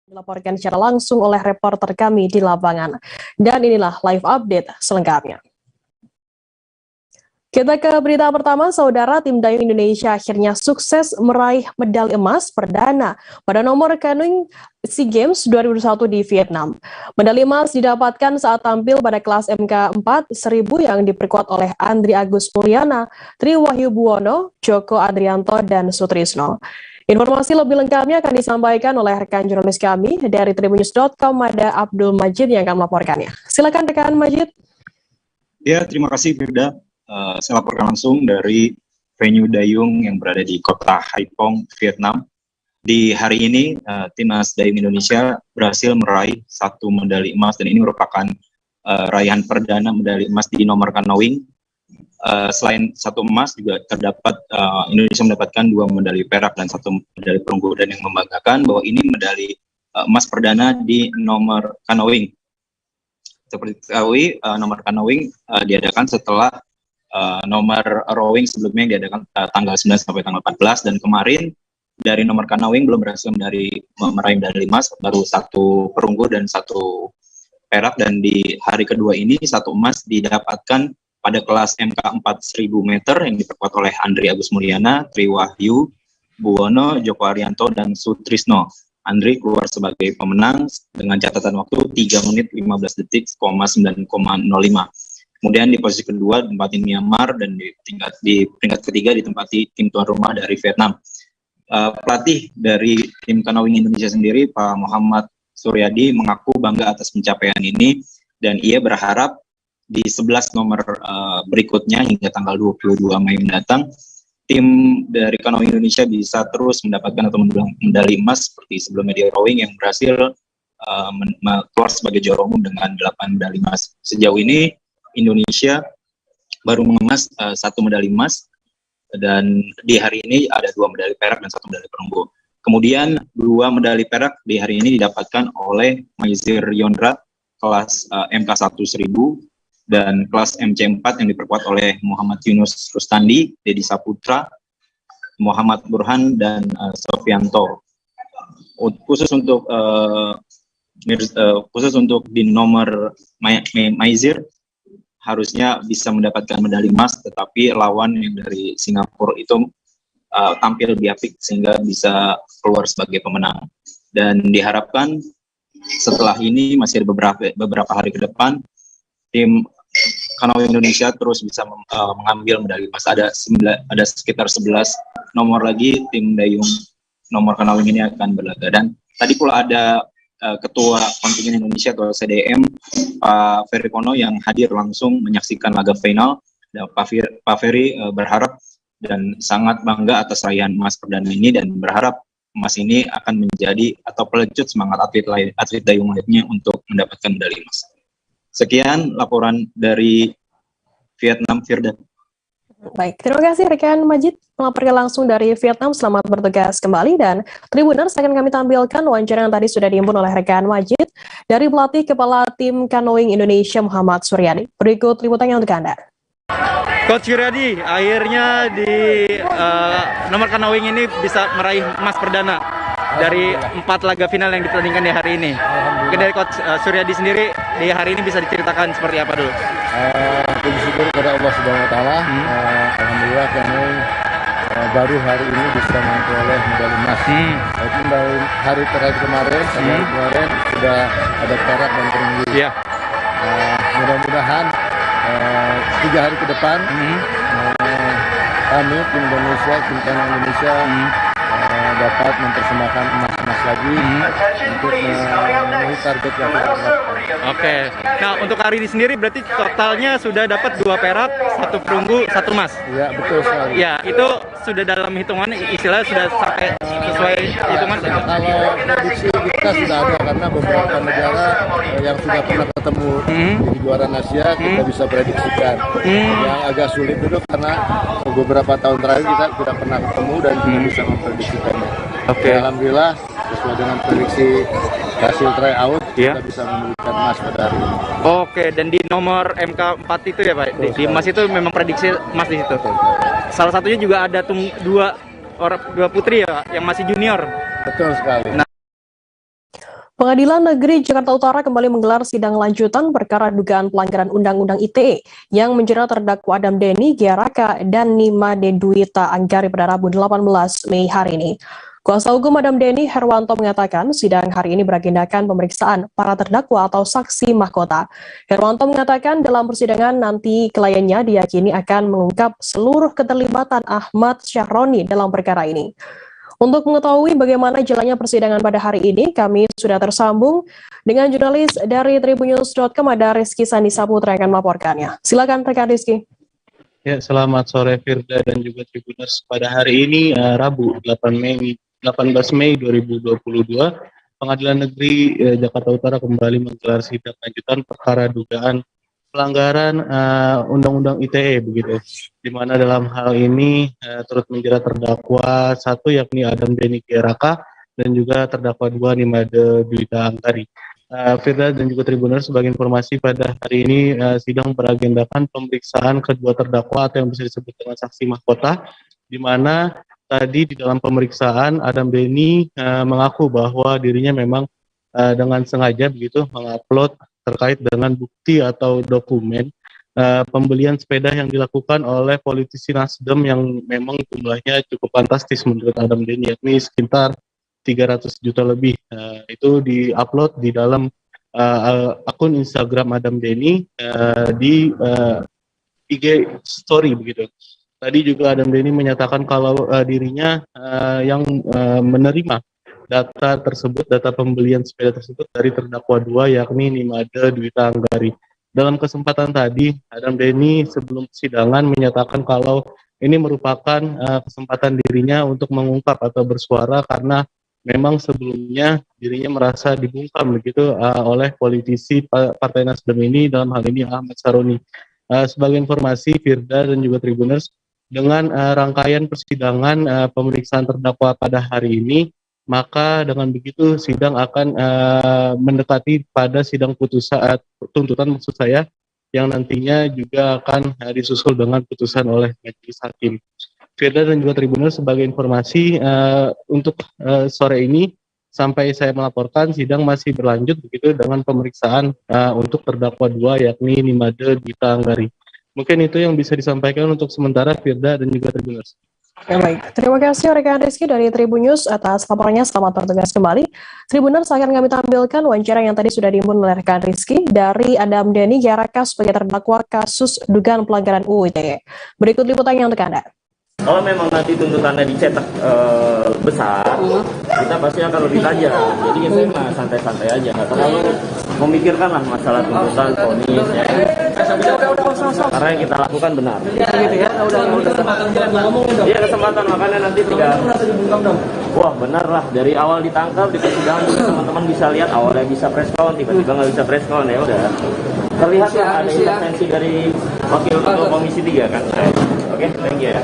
Dilaporkan secara langsung oleh reporter kami di lapangan. Dan inilah live update selengkapnya. Kita ke berita pertama, saudara. Tim dayung Indonesia akhirnya sukses meraih medali emas perdana pada nomor canoeing SEA Games 2021 di Vietnam. Medali emas didapatkan saat tampil pada kelas MK4 1000 yang diperkuat oleh Andri Agus Mulyana, Tri Wahyu Buwono, Joko Adrianto, dan Sutrisno. Informasi lebih lengkapnya akan disampaikan oleh rekan jurnalis kami dari tribunnews.com, ada Abdul Majid yang akan melaporkannya. Silakan rekan Majid. Ya, terima kasih Firda. Saya laporkan langsung dari venue dayung yang berada di kota Haiphong, Vietnam. Di hari ini, timnas dayung Indonesia berhasil meraih 1 medali emas, dan ini merupakan raihan perdana medali emas di nomor canoeing. Selain 1 emas, juga terdapat Indonesia mendapatkan 2 medali perak dan 1 medali perunggu, dan yang membanggakan bahwa ini medali emas perdana di nomor canoeing. Seperti diketahui, nomor canoeing diadakan setelah nomor rowing sebelumnya yang diadakan tanggal 9 sampai tanggal 14, dan kemarin dari nomor canoeing belum berhasil meraih medali emas, baru 1 perunggu dan 1 perak, dan di hari kedua ini 1 emas didapatkan pada kelas MK4 1000 meter yang diperkuat oleh Andri Agus Mulyana, Tri Wahyu Buwono, Joko Adrianto, dan Sutrisno. Andri keluar sebagai pemenang dengan catatan waktu 3 menit 15 detik, 9,05. Kemudian di posisi kedua ditempati Myanmar, dan di peringkat ketiga ditempati tim tuan rumah dari Vietnam. Pelatih dari tim canoeing Indonesia sendiri, Pak Muhammad Suryadi, mengaku bangga atas pencapaian ini, dan ia berharap di 11 nomor berikutnya hingga tanggal 22 Mei mendatang, tim dari canoeing Indonesia bisa terus mendapatkan atau mendulang medali emas seperti sebelumnya di rowing yang berhasil keluar sebagai juara umum dengan 8 medali emas. Sejauh ini Indonesia baru mengemas 1 medali emas, dan di hari ini ada 2 medali perak dan 1 medali perunggu. Kemudian 2 medali perak di hari ini didapatkan oleh Maizir Yondra kelas MK1 1000 dan kelas MC4 yang diperkuat oleh Muhammad Yunus Rustandi, Dedi Saputra, Muhammad Burhan, dan Sofianto. Khusus untuk di nomor Maizir harusnya bisa mendapatkan medali emas, tetapi lawan yang dari Singapura itu tampil lebih apik sehingga bisa keluar sebagai pemenang. Dan diharapkan setelah ini masih ada beberapa hari ke depan tim canoeing Indonesia terus bisa mengambil medali emas. Ada sekitar 11 nomor lagi tim dayung nomor canoeing ini akan berlaga. Dan tadi pula ada Ketua Kontingen Indonesia atau CDM, Pak Ferry Pono, yang hadir langsung menyaksikan laga final. Dan Pak Ferry berharap dan sangat bangga atas raihan emas perdana ini, dan berharap emas ini akan menjadi atau pelecut semangat atlet dayung lainnya untuk mendapatkan medali emas. Sekian laporan dari Vietnam, Firda. Baik, terima kasih rekan Majid melaporkan langsung dari Vietnam. Selamat bertugas kembali, dan Tribuners akan kami tampilkan wawancara yang tadi sudah dihimpun oleh rekan Majid dari pelatih kepala tim canoeing Indonesia Muhammad Suryadi. Berikut liputannya untuk Anda. Coach Suryadi, akhirnya di nomor canoeing ini bisa meraih emas perdana dari 4 laga final yang dipertandingkan di hari ini. Mungkin dari Coach Suryadi sendiri di hari ini bisa diceritakan seperti apa dulu? Puji syukur kepada Allah Subhanahu Wa Taala. Alhamdulillah kami baru hari ini bisa memperoleh medali emas. Walaupun dari hari terakhir kemarin, sudah ada perak dan perunggu. Yeah. Mudah-mudahan 3 hari ke depan kami tim Indonesia, tim canoeing Indonesia dapat mempersembahkan emas-emas lagi untuk memenuhi target yang kita tetapkan. Oke. Nah, untuk hari ini sendiri berarti totalnya sudah dapat 2 perak, 1 perunggu, 1 emas. Iya, betul sekali. Ya, itu sudah dalam hitungan, istilahnya sudah sampai sesuai hitungan. Kalau prediksi kita sudah ada, karena beberapa negara yang sudah pernah ketemu di kejuaraan Asia kita bisa prediksikan. Yang agak sulit itu karena beberapa tahun terakhir kita tidak pernah ketemu dan tidak bisa memprediksikannya. Oke. Alhamdulillah sesuai dengan prediksi hasil tryout kita bisa memberikan emas pada hari ini. Oke, dan di nomor MK4 itu ya Pak, di emas itu memang prediksi emas di situ. Salah satunya juga ada dua putri ya Pak, yang masih junior. Betul sekali. Nah, Pengadilan Negeri Jakarta Utara kembali menggelar sidang lanjutan perkara dugaan pelanggaran Undang-Undang ITE yang menjerat terdakwa Adam Denny Giaraka dan Nimade Dwita Anggari pada Rabu 18 Mei hari ini. Kuasa hukum Adam Denny Herwanto mengatakan sidang hari ini beragendakan pemeriksaan para terdakwa atau saksi mahkota. Herwanto mengatakan dalam persidangan nanti kliennya diyakini akan mengungkap seluruh keterlibatan Ahmad Syahroni dalam perkara ini. Untuk mengetahui bagaimana jalannya persidangan pada hari ini, kami sudah tersambung dengan jurnalis dari tribunnews.com, ada Rizky Sandi Saputra yang akan melaporkannya. Silakan rekan Rizky. Ya, selamat sore Firda dan juga Tribuners. Pada hari ini Rabu 18 Mei 2022, Pengadilan Negeri Jakarta Utara kembali menggelar sidang lanjutan perkara dugaan pelanggaran Undang-Undang ITE begitu, di mana dalam hal ini turut menjerat terdakwa satu yakni Adam Denny Giaraka dan juga terdakwa dua Nimade Dwita Anggari. Firda dan juga Tribuners, sebagai informasi pada hari ini sidang beragendakan pemeriksaan kedua terdakwa atau yang bisa disebut dengan saksi mahkota, di mana tadi di dalam pemeriksaan Adam Denny mengaku bahwa dirinya memang dengan sengaja begitu mengupload terkait dengan bukti atau dokumen pembelian sepeda yang dilakukan oleh politisi Nasdem yang memang jumlahnya cukup fantastis menurut Adam Denny, yakni sekitar 300 juta lebih. Itu diupload di dalam akun Instagram Adam Denny di IG Story begitu. Tadi juga Adam Denny menyatakan kalau dirinya yang menerima data tersebut, data pembelian sepeda tersebut dari terdakwa dua yakni Nimade Dwita Anggari. Dalam kesempatan tadi, Adam Denny sebelum persidangan menyatakan kalau ini merupakan kesempatan dirinya untuk mengungkap atau bersuara karena memang sebelumnya dirinya merasa dibungkam begitu oleh politisi Partai Nasdem ini, dalam hal ini Ahmad Syahroni. Sebagai informasi Firda dan juga Tribuners, dengan rangkaian persidangan pemeriksaan terdakwa pada hari ini, maka dengan begitu sidang akan mendekati pada sidang putusan tuntutan maksud saya, yang nantinya juga akan disusul dengan putusan oleh majelis hakim. Firda dan juga Tribuners, sebagai informasi untuk sore ini sampai saya melaporkan sidang masih berlanjut begitu dengan pemeriksaan untuk terdakwa dua yakni Nimade Dwita Anggari. Mungkin itu yang bisa disampaikan untuk sementara Firda dan juga Tribuners. Ya, baik, terima kasih rekan Rizky dari Tribun News atas laporannya. Selamat bertugas kembali. Tribuners, akan kami tampilkan wawancara yang tadi sudah diimbun oleh rekan Rizky dari Adam Denny Giaraka sebagai terdakwa kasus dugaan pelanggaran UU ITE. Berikut liputannya untuk Anda. Kalau memang nanti tuntutannya dicetak besar, kita pasti akan lebih tajam. Jadi saya mah santai-santai aja, nggak terlalu memikirkan lah masalah tuntutan, vonis ya. Karena yang kita lakukan benar. Iya, kesempatan, makanya nanti wah benar lah, dari awal ditangkap di persidangan teman-teman bisa lihat awalnya bisa preskon, tiba-tiba nggak bisa preskon, ya udah. Terlihat ya ada intervensi dari Wakil Ketua Komisi 3 kan. Oke, thank you ya.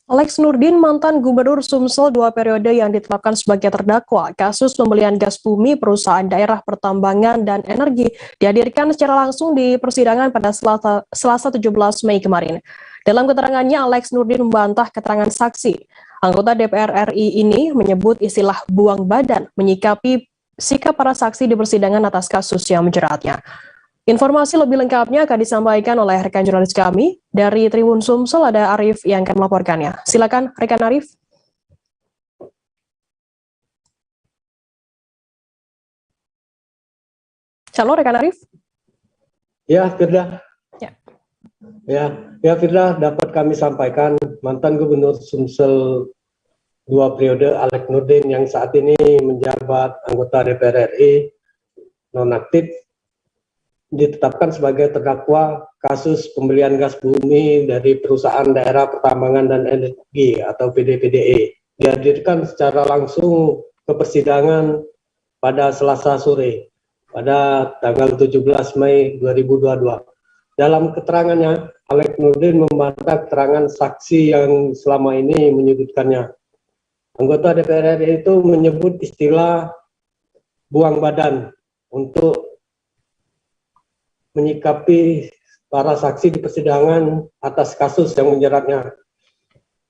Alex Nurdin, mantan Gubernur Sumsel 2 periode yang ditetapkan sebagai terdakwa kasus pembelian gas bumi perusahaan daerah pertambangan dan energi, dihadirkan secara langsung di persidangan pada Selasa 17 Mei kemarin. Dalam keterangannya, Alex Nurdin membantah keterangan saksi. Anggota DPR RI ini menyebut istilah buang badan menyikapi sikap para saksi di persidangan atas kasus yang menjeratnya. Informasi lebih lengkapnya akan disampaikan oleh rekan jurnalis kami dari Tribun Sumsel, ada Arif yang akan melaporkannya. Silakan rekan Arif. Halo rekan Arif. Ya, Firda. Ya, Firda, dapat kami sampaikan mantan Gubernur Sumsel 2 periode Alex Nurdin yang saat ini menjabat anggota DPR RI nonaktif ditetapkan sebagai terdakwa kasus pembelian gas bumi dari perusahaan daerah pertambangan dan energi atau PDPDE. Dihadirkan secara langsung ke persidangan pada Selasa sore pada tanggal 17 Mei 2022. Dalam keterangannya, Alex Nurdin membantah keterangan saksi yang selama ini menyebutkannya. Anggota DPR RI itu menyebut istilah buang badan untuk menyikapi para saksi di persidangan atas kasus yang menjeratnya.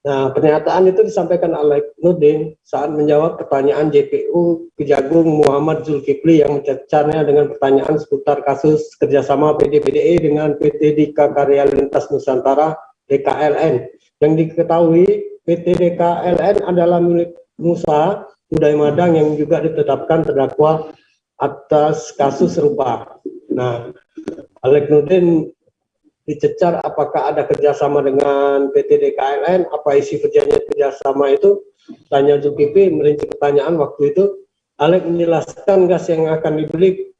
Nah, pernyataan itu disampaikan oleh Nurdin saat menjawab pertanyaan JPU Kejagung Muhammad Zulkifli yang mencecarnya dengan pertanyaan seputar kasus kerjasama PD-PDI dengan PT Dika Karya Lintas Nusantara DKLN. Yang diketahui PT DKLN adalah milik Musa Udai Madang yang juga ditetapkan terdakwa atas kasus serupa. Nah, Alek Nurdin dicecar apakah ada kerjasama dengan PT DKLN, apa isi kerjanya kerjasama itu, tanya Zulkifli merinci pertanyaan waktu itu. Alek menjelaskan gas yang akan dibeli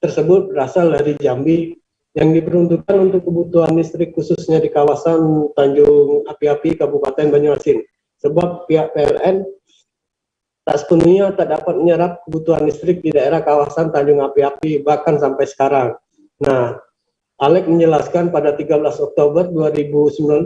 tersebut berasal dari Jambi yang diperuntukkan untuk kebutuhan listrik khususnya di kawasan Tanjung Api-Api Kabupaten Banyuasin, sebab pihak PLN tak sepenuhnya tak dapat menyerap kebutuhan listrik di daerah kawasan Tanjung Api-Api bahkan sampai sekarang. Nah, Alek menjelaskan pada 13 Oktober 2009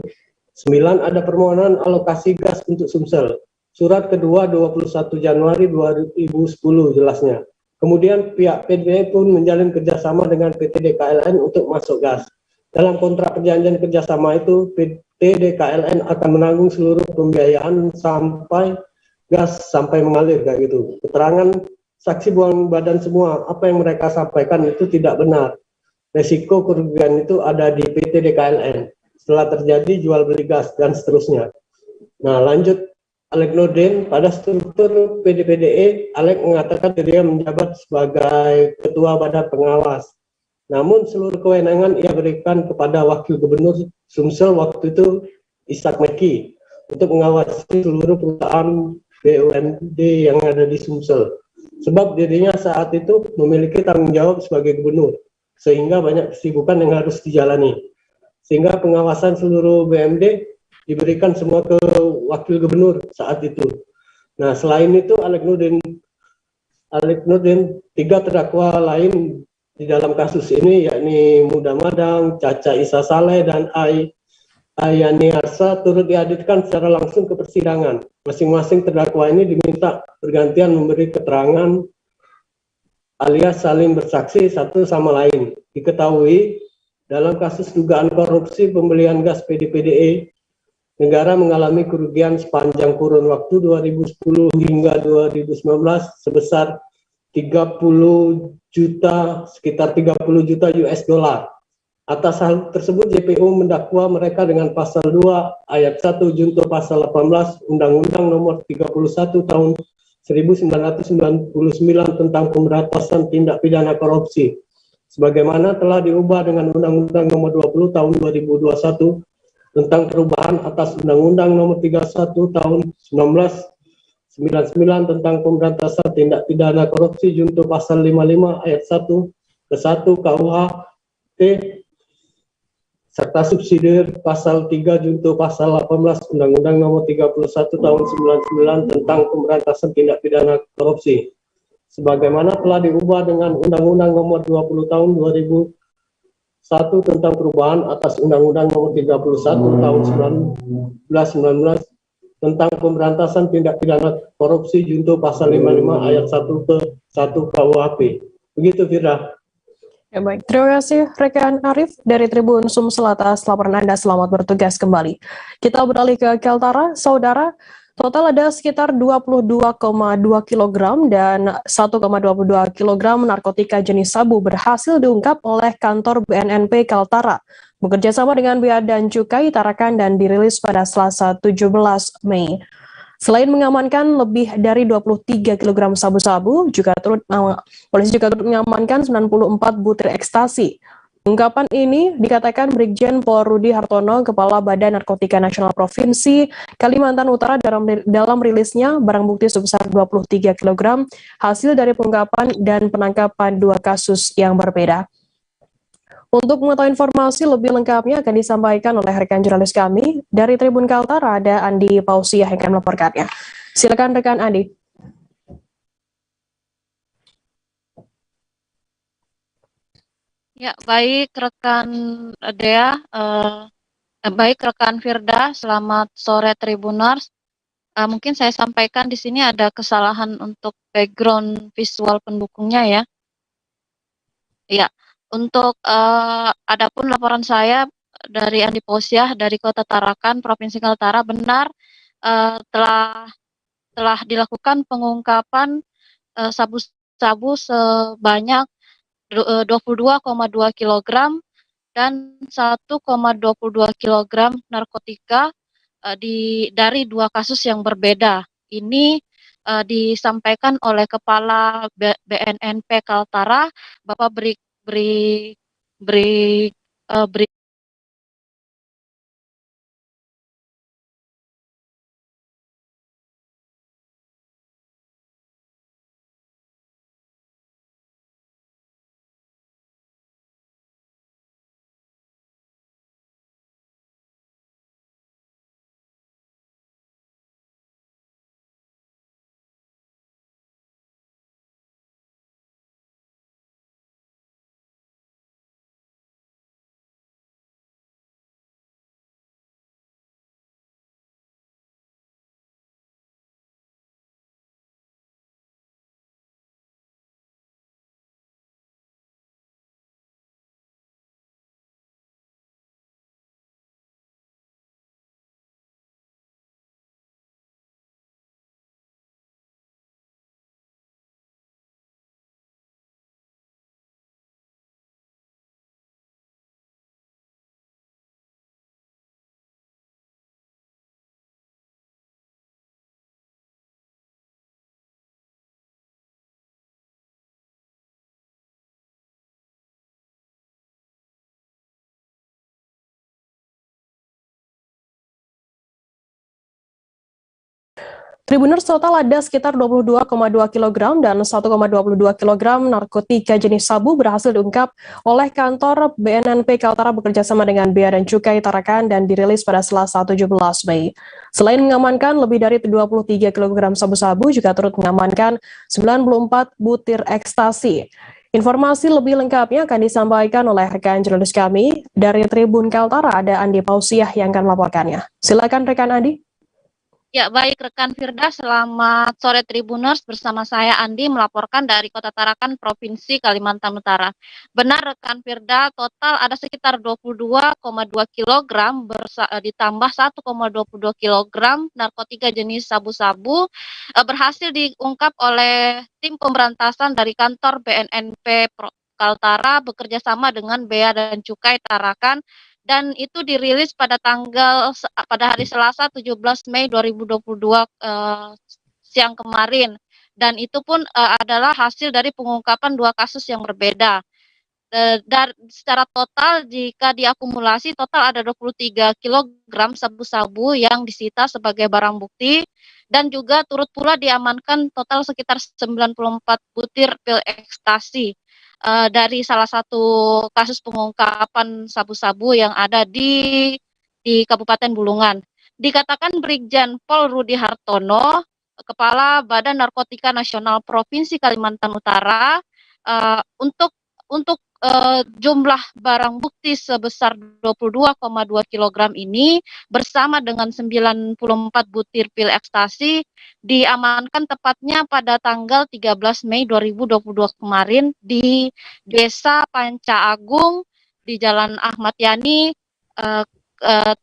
ada permohonan alokasi gas untuk Sumsel. Surat kedua 21 Januari 2010 jelasnya. Kemudian pihak PDI pun menjalin kerjasama dengan PT DKLN untuk masuk gas. Dalam kontrak perjanjian kerjasama itu, PT DKLN akan menanggung seluruh pembiayaan sampai gas sampai mengalir kayak gitu. Keterangan saksi buang badan semua, apa yang mereka sampaikan itu tidak benar. Resiko kerugian itu ada di PT DKLN setelah terjadi jual beli gas dan seterusnya. Nah, lanjut Alek Nurdin, pada struktur PD-PDI, Alek mengatakan dirinya menjabat sebagai ketua badan pengawas. Namun seluruh kewenangan ia berikan kepada Wakil Gubernur Sumsel waktu itu Ishak Meki untuk mengawasi seluruh perusahaan BUMD yang ada di Sumsel. Sebab dirinya saat itu memiliki tanggung jawab sebagai gubernur, sehingga banyak kesibukan yang harus dijalani. Sehingga pengawasan seluruh BUMD diberikan semua ke wakil gubernur saat itu. Nah, selain itu Alek Nurdin, 3 terdakwa lain di dalam kasus ini yakni Muda Madang, Caca Isa Saleh, dan Ayani Arsa turut dihadirkan secara langsung ke persidangan. Masing-masing terdakwa ini diminta bergantian memberi keterangan alias saling bersaksi satu sama lain. Diketahui dalam kasus dugaan korupsi pembelian gas PD-PDI, negara mengalami kerugian sepanjang kurun waktu 2010 hingga 2019 sebesar 30 juta, sekitar 30 juta US dollar. Atas hal tersebut JPU mendakwa mereka dengan pasal 2 ayat 1 junto pasal 18 Undang-Undang nomor 31 tahun 1999 tentang pemberantasan tindak pidana korupsi, sebagaimana telah diubah dengan Undang-Undang nomor 20 tahun 2021 tentang perubahan atas Undang-Undang nomor 31 tahun 1999 tentang pemberantasan tindak pidana korupsi junto pasal 55 ayat 1 ke 1 KUHP serta subsidi pasal 3 junto pasal 18 Undang-Undang nomor 31 tahun 99 tentang pemberantasan tindak pidana korupsi, sebagaimana telah diubah dengan Undang-Undang nomor 20 tahun 2001 tentang perubahan atas Undang-Undang nomor 31 tahun 1919 tentang pemberantasan tindak pidana korupsi junto pasal 55 ayat 1 ke 1 KUHP. Begitu, Firda. Ya, baik, terima kasih rekan Arif dari Tribun Sumsel atas laporan Anda. Selamat bertugas kembali. Kita beralih ke Kaltara, saudara. Total ada sekitar 22,2 kg dan 1,22 kg narkotika jenis sabu berhasil diungkap oleh kantor BNNP Kaltara bekerja sama dengan Bea dan Cukai Tarakan dan dirilis pada Selasa 17 Mei. Selain mengamankan lebih dari 23 kg sabu-sabu, polisi juga turut mengamankan 94 butir ekstasi. Ungkapan ini dikatakan Brigjen Pol Rudi Hartono, Kepala Badan Narkotika Nasional Provinsi Kalimantan Utara dalam rilisnya barang bukti sebesar 23 kg hasil dari pengungkapan dan penangkapan 2 kasus yang berbeda. Untuk mengetahui informasi lebih lengkapnya akan disampaikan oleh rekan jurnalis kami dari Tribun Kaltara, ada Andi Pausiah yang akan melaporkannya. Silakan rekan Andi. Ya, baik rekan Dea, baik rekan Firda, selamat sore Tribuners. Mungkin saya sampaikan di sini ada kesalahan untuk background visual pendukungnya ya. Ya, untuk adapun laporan saya dari Andi Pausiah dari Kota Tarakan, Provinsi Kaltara. Benar, telah dilakukan pengungkapan sabu-sabu sebanyak 22,2 kilogram dan 1,22 kilogram narkotika dari dua kasus yang berbeda. Ini disampaikan oleh Kepala BNNP Kaltara, Bapak Bri Tribuners, total ada sekitar 22,2 kg dan 1,22 kg narkotika jenis sabu berhasil diungkap oleh kantor BNNP Kaltara bekerjasama dengan Bea dan Cukai Tarakan dan dirilis pada Selasa 17 Mei. Selain mengamankan lebih dari 23 kg sabu-sabu, juga turut mengamankan 94 butir ekstasi. Informasi lebih lengkapnya akan disampaikan oleh rekan jurnalis kami dari Tribun Kaltara, ada Andi Pausiah yang akan melaporkannya. Silakan rekan Andi. Ya, baik rekan Firda, selamat sore Tribuners, bersama saya Andi melaporkan dari Kota Tarakan, Provinsi Kalimantan Utara. Benar rekan Firda, total ada sekitar 22,2 kg ditambah 1,22 kg narkotika jenis sabu-sabu berhasil diungkap oleh tim pemberantasan dari kantor BNNP Kaltara bekerja sama dengan Bea dan Cukai Tarakan, dan itu dirilis pada hari Selasa 17 Mei 2022 siang kemarin, dan itu pun adalah hasil dari pengungkapan dua kasus yang berbeda. Dan secara total jika diakumulasi total ada 23 kg sabu-sabu yang disita sebagai barang bukti, dan juga turut pula diamankan total sekitar 94 butir pil ekstasi dari salah satu kasus pengungkapan sabu-sabu yang ada di Kabupaten Bulungan. Dikatakan Brigjen Pol Rudi Hartono, Kepala Badan Narkotika Nasional Provinsi Kalimantan Utara, untuk jumlah barang bukti sebesar 22,2 kg ini bersama dengan 94 butir pil ekstasi diamankan tepatnya pada tanggal 13 Mei 2022 kemarin di Desa Panca Agung di Jalan Ahmad Yani,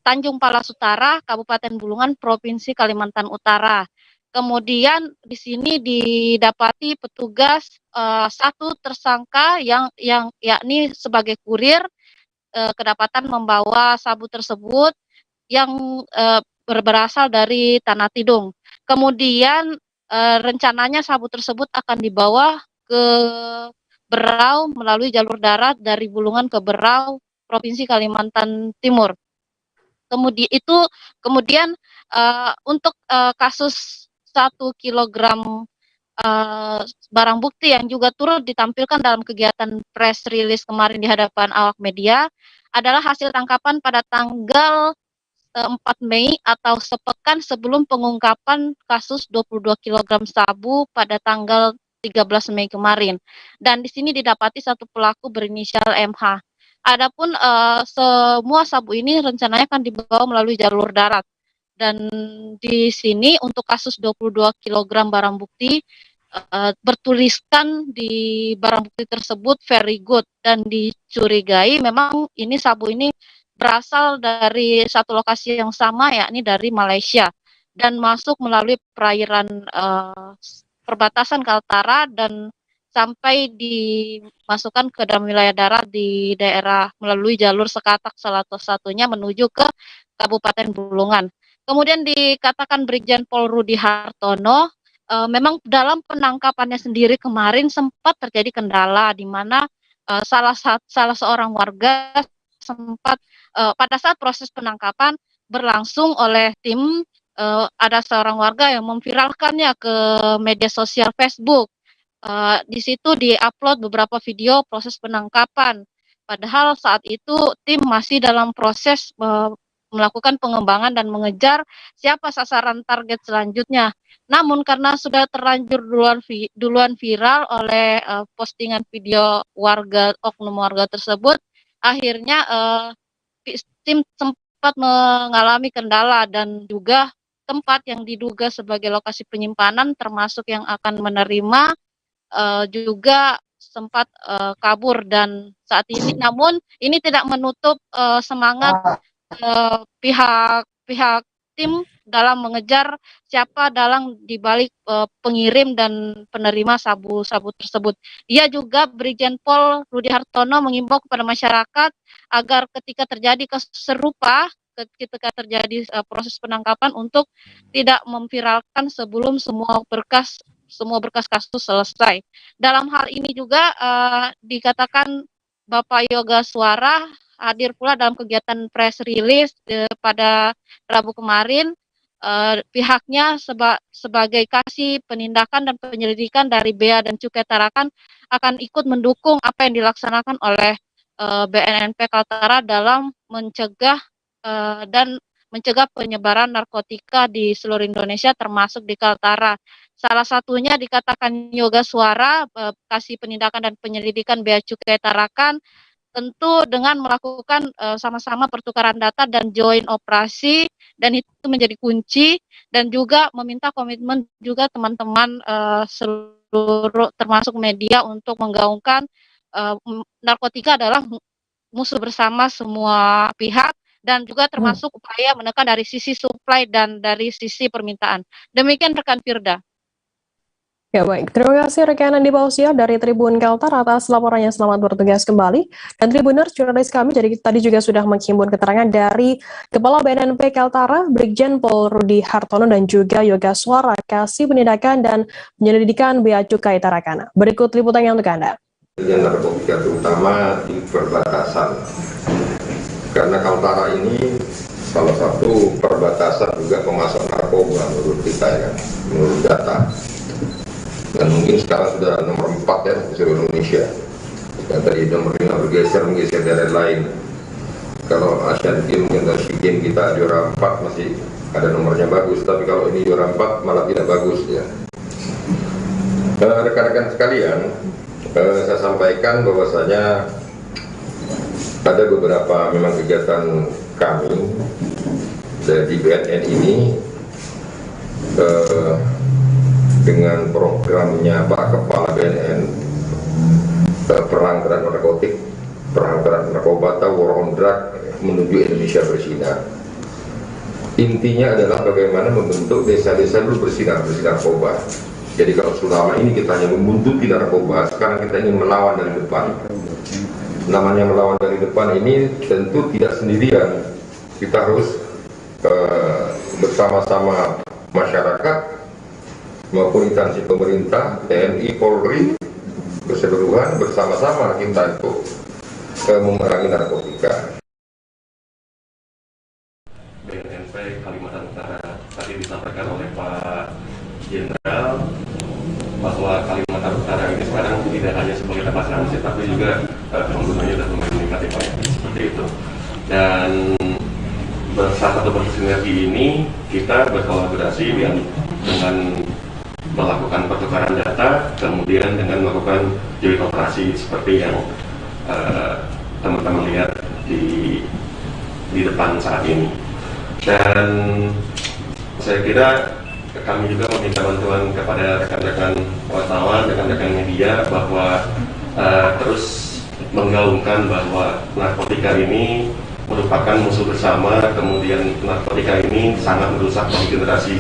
Tanjung Palas Utara, Kabupaten Bulungan, Provinsi Kalimantan Utara. Kemudian di sini didapati petugas satu tersangka yang yakni sebagai kurir kedapatan membawa sabu tersebut yang berasal dari Tanah Tidung. Kemudian rencananya sabu tersebut akan dibawa ke Berau melalui jalur darat dari Bulungan ke Berau, Provinsi Kalimantan Timur. Kemudian untuk kasus 1 kilogram barang bukti yang juga turut ditampilkan dalam kegiatan press release kemarin di hadapan awak media adalah hasil tangkapan pada tanggal 4 Mei atau sepekan sebelum pengungkapan kasus 22 kg sabu pada tanggal 13 Mei kemarin. Dan di sini didapati satu pelaku berinisial MH. Adapun semua sabu ini rencananya akan dibawa melalui jalur darat. Dan di sini untuk kasus 22 kg barang bukti bertuliskan di barang bukti tersebut very good, dan dicurigai memang ini sabu ini berasal dari satu lokasi yang sama, yakni dari Malaysia, dan masuk melalui perairan perbatasan Kaltara dan sampai dimasukkan ke dalam wilayah darat di daerah melalui jalur Sekatak salah satunya menuju ke Kabupaten Bulungan. Kemudian dikatakan Brigjen Pol Rudi Hartono, memang dalam penangkapannya sendiri kemarin sempat terjadi kendala di mana salah seorang warga sempat pada saat proses penangkapan berlangsung oleh tim, ada seorang warga yang memviralkannya ke media sosial Facebook. Di situ di-upload beberapa video proses penangkapan. Padahal saat itu tim masih dalam proses melakukan pengembangan dan mengejar siapa sasaran target selanjutnya. Namun karena sudah terlanjur duluan viral oleh postingan video oknum warga tersebut, akhirnya tim sempat mengalami kendala dan juga tempat yang diduga sebagai lokasi penyimpanan termasuk yang akan menerima juga sempat kabur dan saat ini, namun ini tidak menutup semangat pihak tim dalam mengejar siapa dalang dibalik pengirim dan penerima sabu-sabu tersebut. Dia juga Brigjen Pol Rudi Hartono mengimbau kepada masyarakat agar ketika terjadi kasus serupa, ketika terjadi proses penangkapan untuk tidak memviralkan sebelum semua berkas kasus selesai. Dalam hal ini juga dikatakan Bapak Yoga Suara hadir pula dalam kegiatan press release pada Rabu kemarin. Pihaknya sebagai kasih penindakan dan penyelidikan dari Bea dan Cukai Tarakan akan ikut mendukung apa yang dilaksanakan oleh BNNP Kaltara dalam mencegah penyebaran narkotika di seluruh Indonesia termasuk di Kaltara. Salah satunya dikatakan Yoga Suara kasih penindakan dan penyelidikan Bea Cukai Tarakan tentu dengan melakukan sama-sama pertukaran data dan joint operasi, dan itu menjadi kunci, dan juga meminta komitmen juga teman-teman seluruh termasuk media untuk menggaungkan narkotika adalah musuh bersama semua pihak dan juga termasuk upaya menekan dari sisi supply dan dari sisi permintaan. Demikian rekan Firda. Ya baik, terima kasih rekan Andi Pausia dari Tribun Kaltara atas laporannya, selamat bertugas kembali. Dan Tribuners, jurnalis kami jadi tadi juga sudah menghimpun keterangan dari Kepala BNNP Kaltara, Brigjen Pol Rudi Hartono dan juga Yoga Suara, kasih penindakan dan penyelidikan Bea Cukai Tarakan. Berikut liputannya untuk Anda. Narkotika terutama di perbatasan, karena Kaltara ini salah satu perbatasan juga pemasok narkoba menurut kita ya, menurut data. Dan mungkin sekarang sudah nomor 4 ya di seluruh Indonesia. Dan tadi nomor 5 menggeser daerah lain. Kalau Asian Games atau SEA Games kita juara 4 masih ada nomornya bagus, tapi kalau ini juara 4 malah tidak bagus ya. Rekan-rekan sekalian, saya sampaikan bahwasanya ada beberapa memang kegiatan kami dari BNN ini dengan programnya Pak Kepala BNN, perang terhadap narkotik, perang terhadap narkoba atau war on drug menuju Indonesia bersinar. Intinya adalah bagaimana membentuk desa-desa dulu bersih narkoba. Jadi kalau selama ini kita hanya membuntuti narkoba, sekarang kita ingin melawan dari depan. Namanya melawan dari depan ini tentu tidak sendirian. Kita harus bersama-sama masyarakat maupun instansi pemerintah, TNI, Polri, keseluruhan bersama-sama kita untuk memerangi narkotika. BNNP Kalimantan Utara tadi disampaikan oleh Pak Jenderal bahwa Kalimantan Utara ini sekarang tidak hanya sebagai tempat transit, tapi juga penggunanya sudah meningkat seperti itu. Dan salah satu bersinergi ini kita berkolaborasi dengan melakukan pertukaran data, kemudian dengan melakukan joint operasi seperti yang teman-teman lihat di depan saat ini. Dan saya kira kami juga meminta bantuan kepada rekan-rekan wartawan, rekan-rekan media bahwa terus menggaungkan bahwa narkotika ini merupakan musuh bersama, kemudian narkotika ini sangat merusak bagi generasi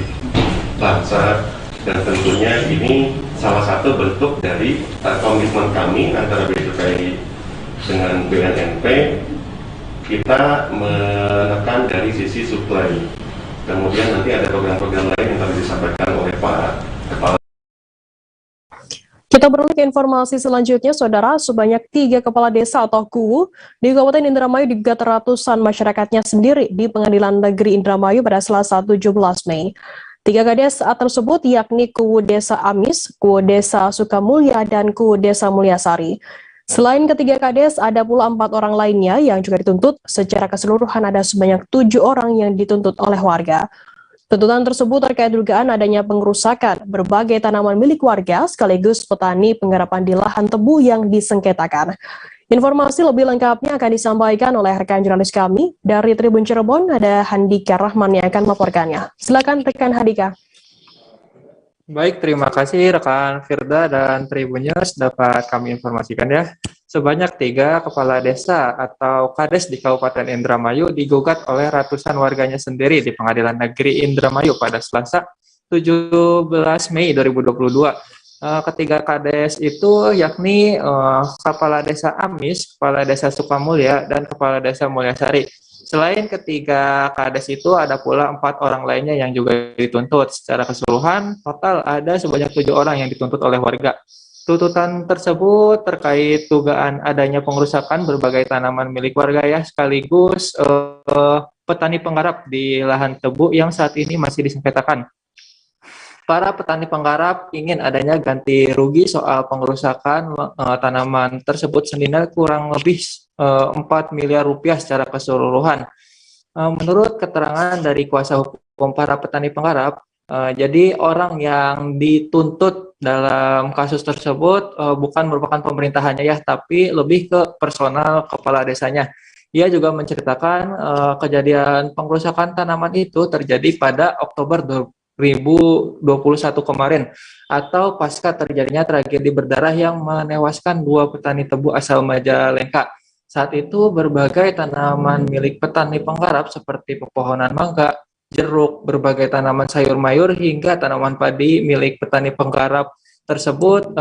bangsa, dan tentunya ini salah satu bentuk dari komitmen kami antara Bea Cukai dengan BNNP. Kita menekan dari sisi supply, kemudian nanti ada program-program lain yang tadi disampaikan oleh Pak Kepala. Kita beralih ke informasi selanjutnya, Saudara. Sebanyak 3 kepala desa atau KUWU di Kabupaten Indramayu digugat ratusan masyarakatnya sendiri di Pengadilan Negeri Indramayu pada Selasa 17 Mei. 3 kades tersebut yakni KUWU Desa Amis, KUWU Desa Sukamulya, dan KUWU Desa Mulyasari. Selain ketiga kades, ada pula 4 orang lainnya yang juga dituntut. Secara keseluruhan ada sebanyak 7 orang yang dituntut oleh warga. Tuntutan tersebut terkait dugaan adanya pengerusakan berbagai tanaman milik warga sekaligus petani penggarapan di lahan tebu yang disengketakan. Informasi lebih lengkapnya akan disampaikan oleh rekan jurnalis kami dari Tribun Cirebon, ada Handika Rahman yang akan melaporkannya. Silakan rekan Handika. Baik, terima kasih rekan Firda dan Tribun News, dapat kami informasikan ya. Sebanyak 3 kepala desa atau kades di Kabupaten Indramayu digugat oleh ratusan warganya sendiri di Pengadilan Negeri Indramayu pada Selasa 17 Mei 2022. Ketiga kades itu yakni Kepala Desa Amis, Kepala Desa Sukamulya, dan Kepala Desa Mulyasari. Selain ketiga kades itu ada pula 4 orang lainnya yang juga dituntut. Secara keseluruhan total ada sebanyak 7 orang yang dituntut oleh warga. Tuntutan tersebut terkait dugaan adanya pengerusakan berbagai tanaman milik warga ya, sekaligus petani penggarap di lahan tebu yang saat ini masih disengketakan. Para petani penggarap ingin adanya ganti rugi soal pengerusakan tanaman tersebut senilai kurang lebih 4 miliar rupiah secara keseluruhan. Menurut keterangan dari kuasa hukum para petani penggarap, jadi orang yang dituntut dalam kasus tersebut bukan merupakan pemerintahannya ya, tapi lebih ke personal kepala desanya. Ia juga menceritakan kejadian pengerusakan tanaman itu terjadi pada Oktober 2021 kemarin, atau pasca terjadinya tragedi berdarah yang menewaskan 2 petani tebu asal Majalengka. Saat itu berbagai tanaman milik petani penggarap seperti pepohonan mangga, jeruk, berbagai tanaman sayur mayur hingga tanaman padi milik petani penggarap tersebut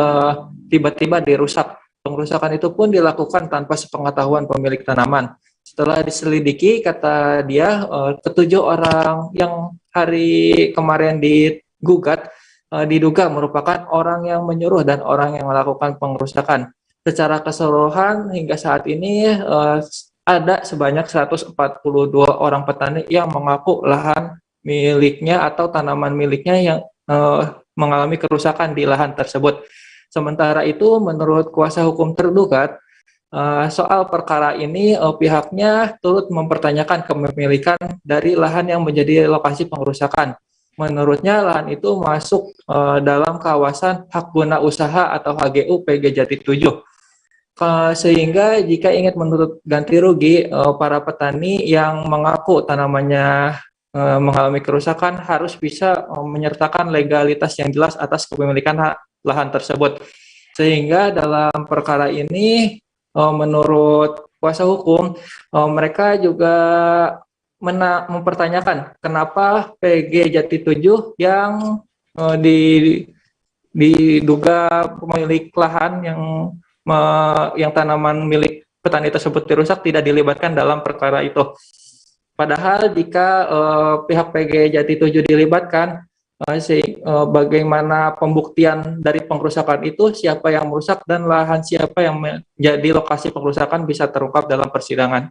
tiba-tiba dirusak. Pengerusakan itu pun dilakukan tanpa sepengetahuan pemilik tanaman. Setelah diselidiki, kata dia, ketujuh orang yang hari kemarin digugat diduga merupakan orang yang menyuruh dan orang yang melakukan pengerusakan. Secara keseluruhan hingga saat ini ada sebanyak 142 orang petani yang mengaku lahan miliknya atau tanaman miliknya yang mengalami kerusakan di lahan tersebut. Sementara itu, menurut kuasa hukum tergugat, soal perkara ini pihaknya turut mempertanyakan kepemilikan dari lahan yang menjadi lokasi pengerusakan. Menurutnya lahan itu masuk dalam kawasan hak guna usaha atau HGU PG Jati 7. Sehingga jika ingin menuntut ganti rugi, para petani yang mengaku tanamannya mengalami kerusakan harus bisa menyertakan legalitas yang jelas atas kepemilikan lahan tersebut. Sehingga dalam perkara ini menurut kuasa hukum mereka juga mempertanyakan kenapa PG Jati 7 yang diduga pemilik lahan yang tanaman milik petani tersebut dirusak tidak dilibatkan dalam perkara itu. Padahal jika pihak PG Jati 7 dilibatkan, bagaimana pembuktian dari pengerusakan itu, siapa yang merusak dan lahan siapa yang menjadi lokasi pengerusakan bisa terungkap dalam persidangan.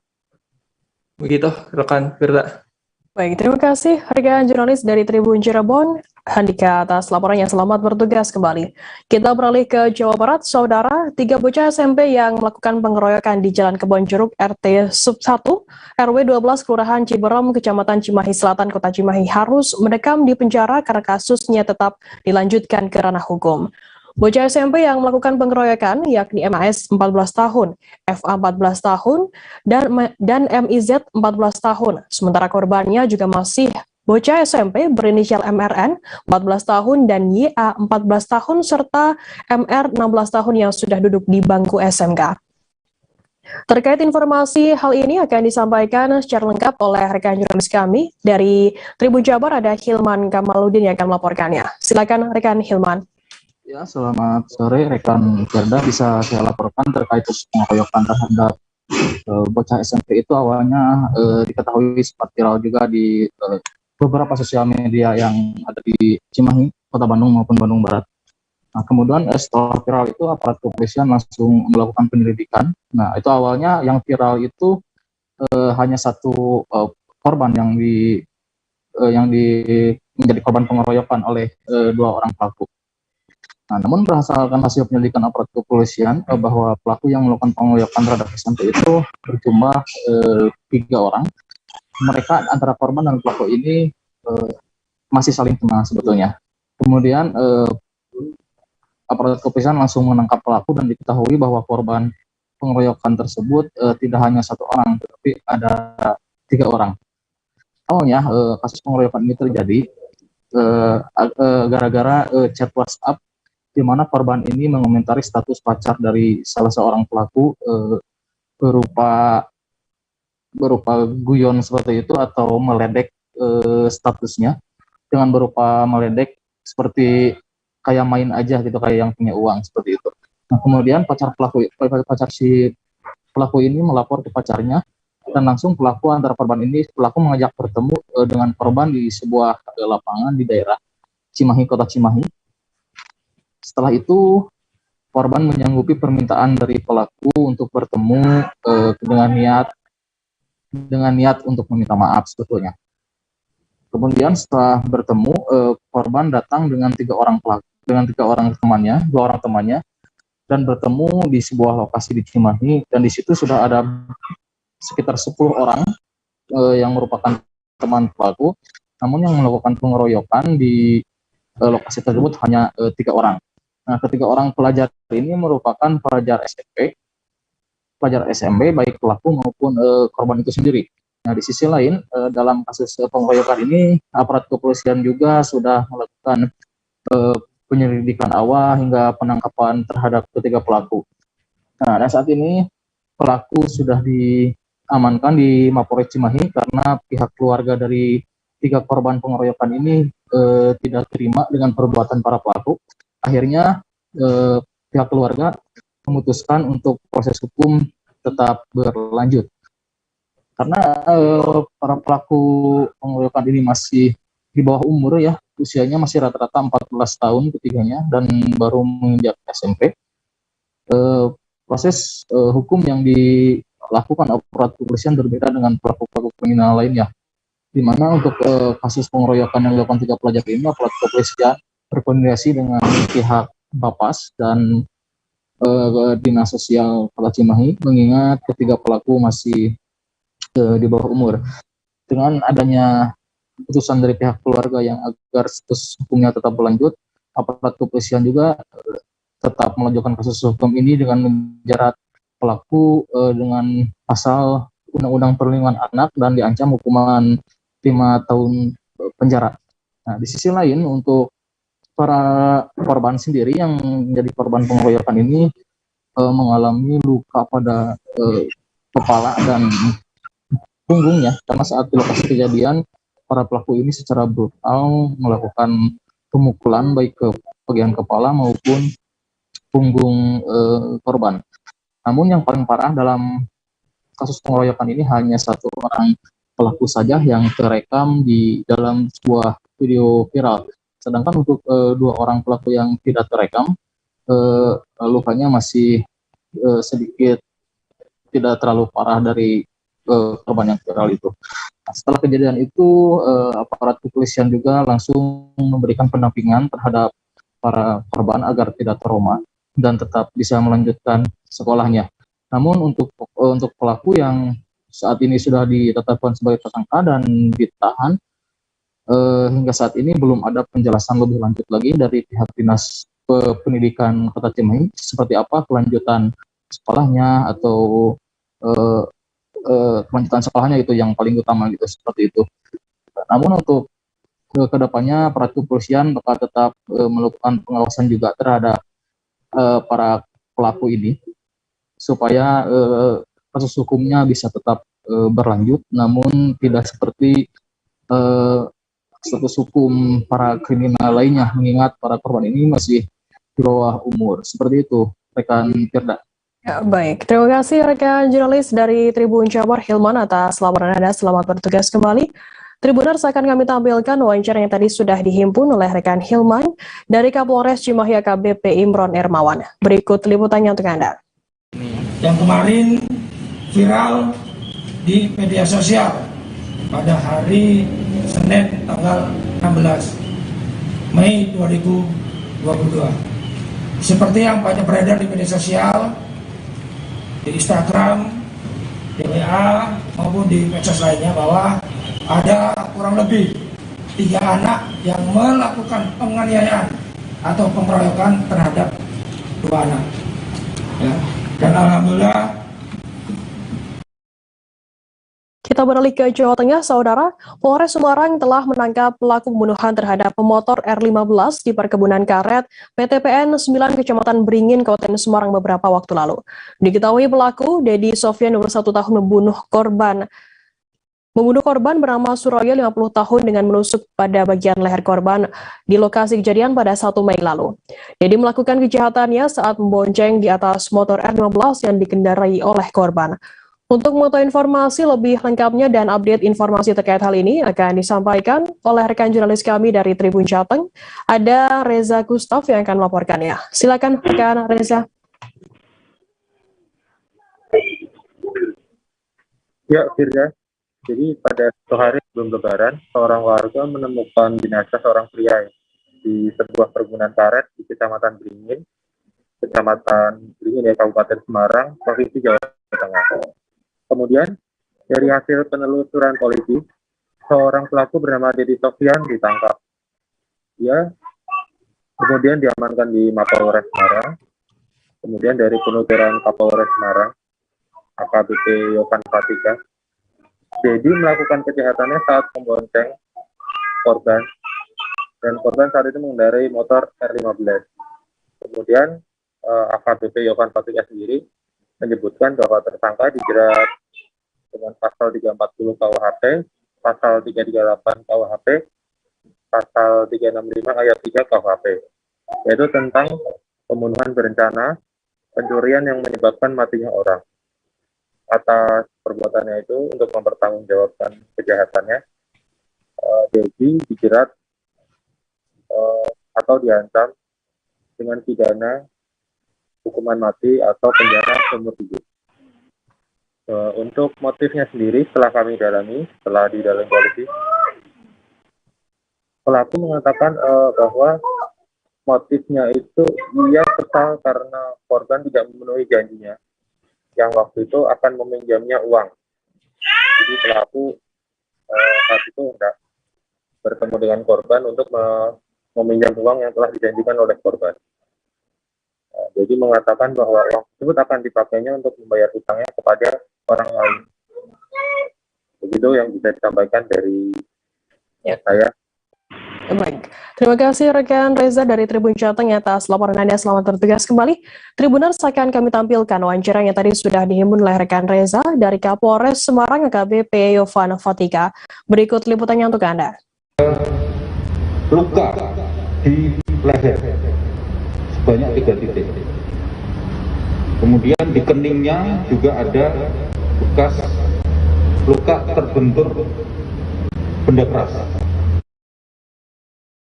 Begitu rekan Firda. Baik, terima kasih rekan jurnalis dari Tribun Cirebon, Handika, atas laporannya. Selamat bertugas kembali. Kita beralih ke Jawa Barat, Saudara. 3 bocah SMP yang melakukan pengeroyokan di Jalan Kebon Jeruk RT Sub 1 RW 12 Kelurahan Ciberem, Kecamatan Cimahi Selatan, Kota Cimahi harus mendekam di penjara karena kasusnya tetap dilanjutkan ke ranah hukum. Bocah SMP yang melakukan pengeroyokan yakni MAS 14 tahun, FA 14 tahun, dan MIZ 14 tahun. Sementara korbannya juga masih bocah SMP berinisial MRN 14 tahun dan YA 14 tahun serta MR 16 tahun yang sudah duduk di bangku SMK. Terkait informasi hal ini akan disampaikan secara lengkap oleh rekan jurnalis kami dari Tribun Jabar, ada Hilman Kamaludin yang akan melaporkannya. Silakan rekan Hilman. Ya, selamat sore rekan Firda. Bisa saya laporkan terkait pengeroyokan terhadap bocah SMP itu awalnya diketahui sempat viral juga di beberapa sosial media yang ada di Cimahi, Kota Bandung maupun Bandung Barat. Nah, kemudian setelah viral itu aparat kepolisian langsung melakukan penyelidikan. Nah, itu awalnya yang viral itu hanya satu korban yang menjadi korban pengeroyokan oleh dua orang pelaku. Nah, namun berdasarkan hasil penyelidikan aparat kepolisian bahwa pelaku yang melakukan pengeroyokan terhadap SMP itu berjumlah 3 orang. Mereka antara korban dan pelaku ini masih saling kenal sebetulnya. Kemudian aparat kepolisian langsung menangkap pelaku dan diketahui bahwa korban pengeroyokan tersebut tidak hanya 1 orang, tetapi ada 3 orang. Awalnya kasus pengeroyokan ini terjadi gara-gara chat WhatsApp di mana korban ini mengomentari status pacar dari salah seorang pelaku berupa guyon seperti itu atau meledek statusnya dengan berupa meledek seperti kayak main aja gitu, kayak yang punya uang seperti itu. Nah, kemudian pacar si pelaku ini melapor ke pacarnya dan langsung pelaku mengajak bertemu dengan korban di sebuah lapangan di daerah Cimahi, Kota Cimahi. Setelah itu korban menyanggupi permintaan dari pelaku untuk bertemu dengan niat untuk meminta maaf sebetulnya. Kemudian setelah bertemu, korban datang dengan 3 orang temannya, 2 orang temannya, dan bertemu di sebuah lokasi di Cimahi, dan di situ sudah ada sekitar 10 orang yang merupakan teman pelaku, namun yang melakukan pengeroyokan di lokasi tersebut hanya 3 orang. Nah, ketiga orang pelajar ini merupakan pelajar SMB, baik pelaku maupun korban itu sendiri. Nah, di sisi lain, dalam kasus pengeroyokan ini, aparat kepolisian juga sudah melakukan penyelidikan awal hingga penangkapan terhadap ketiga pelaku. Nah, dan saat ini pelaku sudah diamankan di Mapolres Cimahi karena pihak keluarga dari 3 korban pengeroyokan ini tidak terima dengan perbuatan para pelaku. Akhirnya pihak keluarga memutuskan untuk proses hukum tetap berlanjut. Karena para pelaku pengeroyokan ini masih di bawah umur ya, usianya masih rata-rata 14 tahun ketiganya dan baru menginjak SMP. Proses hukum yang dilakukan aparat kepolisian berbeda dengan pelaku-pelaku kriminal lainnya. Di mana untuk kasus pengeroyokan yang dilakukan 3 pelajar ini, aparat kepolisian berkoordinasi dengan pihak Bapas dan Dinas Sosial Kota Cimahi, mengingat ketiga pelaku masih di bawah umur. Dengan adanya keputusan dari pihak keluarga yang agar status hukumnya tetap berlanjut, aparat kepolisian juga tetap melanjutkan kasus hukum ini dengan menjerat pelaku dengan pasal Undang-Undang Perlindungan Anak dan diancam hukuman 5 tahun penjara. Nah, di sisi lain untuk para korban sendiri yang menjadi korban pengeroyokan ini mengalami luka pada kepala dan punggungnya, karena saat di lokasi kejadian para pelaku ini secara brutal melakukan pemukulan baik ke bagian kepala maupun punggung korban. Namun yang paling parah dalam kasus pengeroyokan ini hanya 1 orang pelaku saja yang terekam di dalam sebuah video viral. Sedangkan untuk 2 orang pelaku yang tidak terekam, lukanya masih sedikit tidak terlalu parah dari korban yang viral itu. Nah, setelah kejadian itu, aparat kepolisian juga langsung memberikan pendampingan terhadap para korban agar tidak trauma dan tetap bisa melanjutkan sekolahnya. Namun untuk pelaku yang saat ini sudah ditetapkan sebagai tersangka dan ditahan, hingga saat ini belum ada penjelasan lebih lanjut lagi dari pihak Dinas Pendidikan Kota Cimahi seperti apa kelanjutan sekolahnya atau kelanjutan sekolahnya, itu yang paling utama gitu, seperti itu. Namun untuk kedepannya aparat kepolisian bakal tetap melakukan pengawasan juga terhadap para pelaku ini supaya kasus hukumnya bisa tetap berlanjut, namun tidak seperti status hukum para kriminal lainnya, mengingat para korban ini masih di bawah umur. Seperti itu, rekan Firda. Ya, baik, terima kasih rekan jurnalis dari Tribun Jabar Hilman atas laporan Anda. Selamat bertugas kembali. Tribuners, akan kami tampilkan wawancara yang tadi sudah dihimpun oleh rekan Hilman dari Kapolres Cimahi AKBP Imron Ermawan. Berikut liputannya untuk Anda. Yang kemarin viral di media sosial pada hari Senin tanggal 16 Mei 2022. Seperti yang banyak beredar di media sosial, di Instagram, di WA maupun di medsos lainnya, bahwa ada kurang lebih 3 anak yang melakukan penganiayaan atau pengeroyokan terhadap 2 anak. Ya. Dan alhamdulillah. Kita beralih ke Jawa Tengah, Saudara. Polres Semarang telah menangkap pelaku pembunuhan terhadap pemotor R15 di perkebunan karet PTPN 9 Kecamatan Beringin, Kabupaten Semarang beberapa waktu lalu. Diketahui pelaku, Dedi Sofyan, 21 tahun, membunuh korban bernama Suraya, 50 tahun, dengan menusuk pada bagian leher korban di lokasi kejadian pada 1 Mei lalu. Dedi melakukan kejahatannya saat membonceng di atas motor R15 yang dikendarai oleh korban. Untuk mengetahui informasi lebih lengkapnya dan update informasi terkait hal ini akan disampaikan oleh rekan jurnalis kami dari Tribun Jateng. Ada Reza Gustaf yang akan melaporkannya. Silakan rekan Reza. Ya, Firda. Jadi pada satu hari sebelum Lebaran, seorang warga menemukan jenazah seorang pria di sebuah perkebunan karet di Kecamatan Beringin, Kabupaten Semarang, Provinsi Jawa Tengah. Kemudian, dari hasil penelusuran polisi, seorang pelaku bernama Dedi Sofyan ditangkap. Dia kemudian diamankan di Mapolres Semarang. Kemudian dari penuturan Kapolres Semarang, AKBP Yovan Fatika, Dedi melakukan kejahatannya saat membonceng korban, dan korban saat itu mengendarai motor R15. Kemudian AKBP Yovan Fatika sendiri menyebutkan bahwa tersangka dijerat dengan pasal 340 KUHP, pasal 338 KUHP, pasal 365 ayat 3 KUHP, yaitu tentang pembunuhan berencana, pencurian yang menyebabkan matinya orang. Atas perbuatannya itu, untuk mempertanggungjawabkan kejahatannya, Dedi dijerat atau diancam dengan pidana hukuman mati atau penjara seumur hidup. Untuk motifnya sendiri, setelah kami dalami, setelah di dalam polisi, pelaku mengatakan bahwa motifnya itu ia kesal karena korban tidak memenuhi janjinya, yang waktu itu akan meminjamnya uang. Jadi pelaku saat itu hendak bertemu dengan korban untuk meminjam uang yang telah dijanjikan oleh korban. Jadi mengatakan bahwa uang tersebut akan dipakainya untuk membayar hutangnya kepada orang lain. Begitu yang bisa disampaikan dari saya. Baik, terima kasih rekan Reza dari Tribun Jateng atas laporan Anda. Selamat bertugas kembali. Tribuners, akan kami tampilkan wawancara yang tadi sudah dihimpun oleh rekan Reza dari Kapolres Semarang AKBP Yovan Fatika. Berikut liputannya untuk Anda. Luka di leher sebanyak 3 titik. Kemudian di keningnya juga ada bekas luka terbentur benda keras.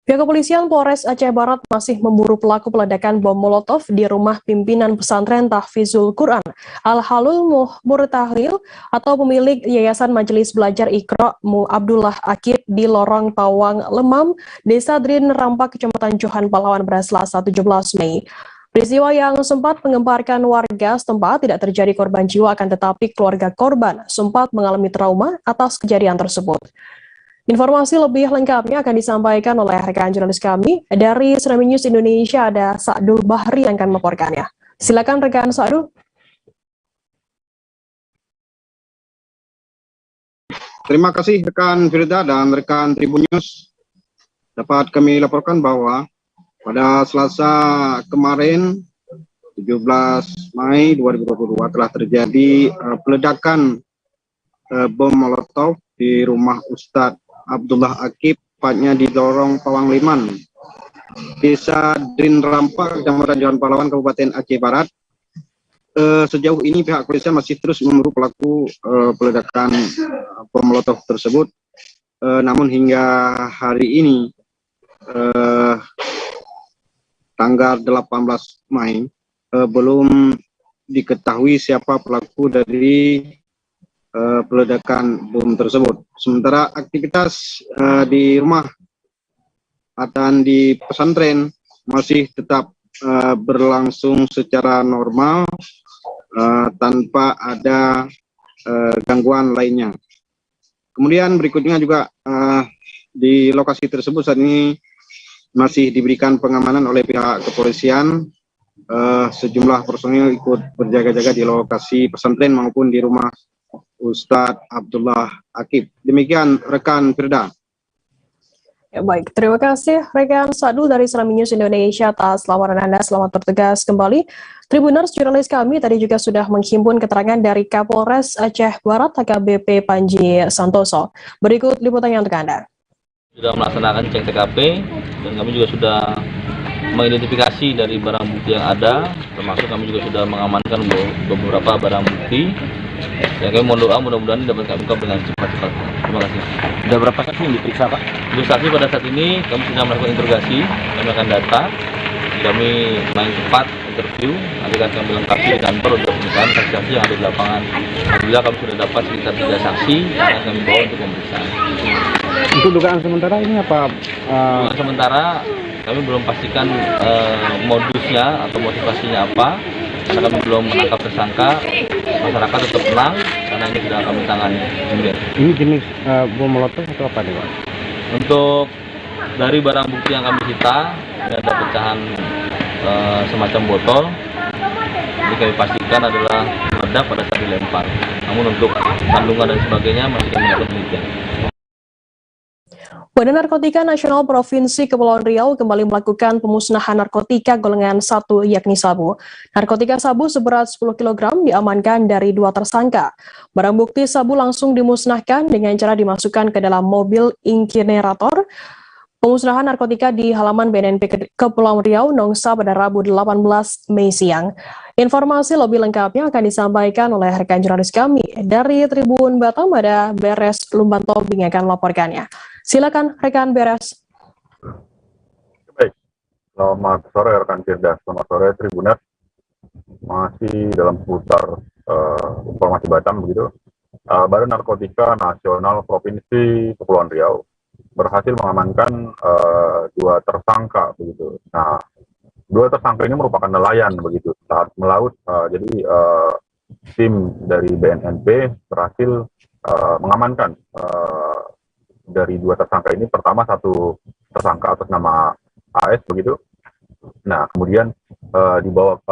Pihak kepolisian Polres Aceh Barat masih memburu pelaku peledakan bom Molotov di rumah pimpinan pesantren Tahfizul Quran Al-Halul Murtahlil atau pemilik Yayasan Majelis Belajar Iqra Mu Abdullah Akid di Lorong Pawang Lemam, Desa Drin Rampak, Kecamatan Johan Pahlawan pada Selasa 17 Mei. Peristiwa yang sempat mengemparkan warga setempat tidak terjadi korban jiwa, akan tetapi keluarga korban sempat mengalami trauma atas kejadian tersebut. Informasi lebih lengkapnya akan disampaikan oleh rekan jurnalis kami dari Tsunami News Indonesia, ada Sa'dul Bahri yang akan melaporkannya. Silakan rekan Sa'dul. Terima kasih rekan Firda dan rekan Tribun News. Dapat kami laporkan bahwa pada Selasa kemarin 17 Mei 2022 telah terjadi peledakan bom molotov di rumah Ustadz Abdullah Akib, tepatnya di Lorong Pawang Liman, Desa Drin Rampa, Kecamatan Jalan Pahlawan, Kabupaten Aceh Barat. Sejauh ini pihak kepolisian masih terus memburu pelaku peledakan bom molotov tersebut. Namun hingga hari ini tanggal 18 Mei belum diketahui siapa pelaku dari peledakan bom tersebut. Sementara aktivitas di rumah dan di pesantren masih tetap berlangsung secara normal tanpa ada gangguan lainnya. Kemudian berikutnya juga di lokasi tersebut saat ini masih diberikan pengamanan oleh pihak kepolisian. Sejumlah personil ikut berjaga-jaga di lokasi pesantren maupun di rumah Ustadz Abdullah Akib. Demikian rekan Firda. Ya, baik, terima kasih rekan Sadu dari Serambi News Indonesia atas laporan Anda. Selamat bertugas kembali. Tribuners, jurnalis kami tadi juga sudah menghimpun keterangan dari Kapolres Aceh Barat AKBP Panji Santoso. Berikut liputannya untuk Anda. Sudah melaksanakan cek TKP dan kami juga sudah mengidentifikasi dari barang bukti yang ada, termasuk kami juga sudah mengamankan beberapa barang bukti. Dan kami mohon doa mudah-mudahan dapat kami ungkap dengan cepat-cepat. Terima kasih. Sudah berapa saksi yang diperiksa, Pak? Untuk saksi pada saat ini kami sedang melakukan interogasi, kami akan data, kami main cepat interview, nanti akan kami lengkapi di kantor untuk pemeriksaan saksi-saksi yang ada di lapangan. Alhamdulillah kami sudah dapat sekitar 3 saksi yang akan kami bawa untuk pemeriksaan. Untuk dugaan sementara ini apa? Dugaan sementara kami belum pastikan modusnya atau motivasinya apa, karena kami belum menangkap tersangka. Masyarakat tetap tenang karena ini sudah kami tangani. Ini jenis bom molotov atau apa nih, Pak? Untuk dari barang bukti yang kami sita, ini ada pecahan semacam botol. Ini kami pastikan adalah meledak pada saat dilempar. Namun untuk kandungan dan sebagainya masih kami lakukan penelitian. Badan Narkotika Nasional Provinsi Kepulauan Riau kembali melakukan pemusnahan narkotika golongan 1 yakni sabu. Narkotika sabu seberat 10 kg diamankan dari 2 tersangka. Barang bukti sabu langsung dimusnahkan dengan cara dimasukkan ke dalam mobil inkinerator. Pemusnahan narkotika di halaman BNNP Kepulauan Riau, Nongsa pada Rabu 18 Mei siang. Informasi lebih lengkapnya akan disampaikan oleh rekan jurnalis kami dari Tribun Batam, ada Beres Lumbanto yang akan melaporkannya. Silakan rekan Beres. Baik, selamat sore rekan Firda, selamat sore Tribuners. Masih dalam seputar informasi Batam begitu. Badan Narkotika Nasional Provinsi Kepulauan Riau berhasil mengamankan 2 tersangka begitu. Nah, 2 tersangka ini merupakan nelayan begitu saat melaut. Jadi tim dari BNNP berhasil mengamankan dari 2 tersangka ini. Pertama 1 tersangka atas nama AS begitu. Nah, kemudian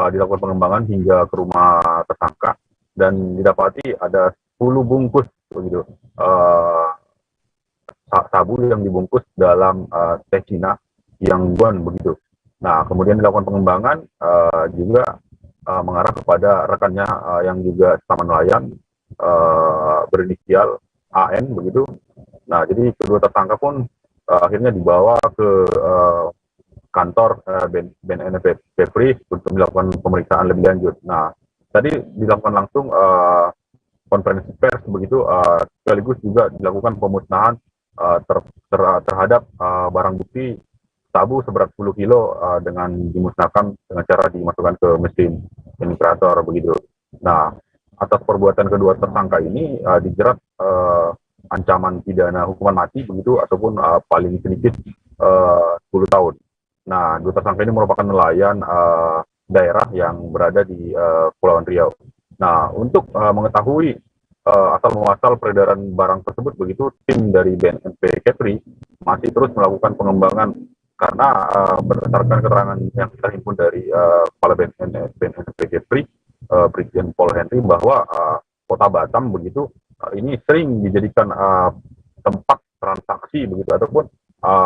dilakukan pengembangan hingga ke rumah tersangka dan didapati ada 10 bungkus begitu sabu yang dibungkus dalam teh Cina yang bon begitu. Nah, kemudian dilakukan pengembangan juga mengarah kepada rekannya yang juga sama nelayan berinisial AN begitu. Nah, jadi kedua tersangka pun akhirnya dibawa ke kantor BNNP Kepri untuk dilakukan pemeriksaan lebih lanjut. Nah, tadi dilakukan langsung konferensi pers begitu, sekaligus juga dilakukan pemusnahan terhadap barang bukti sabu seberat 10 kilo dengan dimusnahkan dengan cara dimasukkan ke mesin inkinerator begitu. Nah, atas perbuatan kedua tersangka ini dijerat ancaman pidana hukuman mati begitu ataupun paling sedikit 10 tahun. Nah, 2 tersangka ini merupakan nelayan daerah yang berada di Kepulauan Riau. Nah, untuk mengetahui asal muasal peredaran barang tersebut begitu, tim dari BNNP Kepri masih terus melakukan pengembangan karena berdasarkan keterangan yang kita himpun dari kepala BNNP Kepri, Brigjen Paul Henry, bahwa Kota Batam begitu ini sering dijadikan tempat transaksi begitu ataupun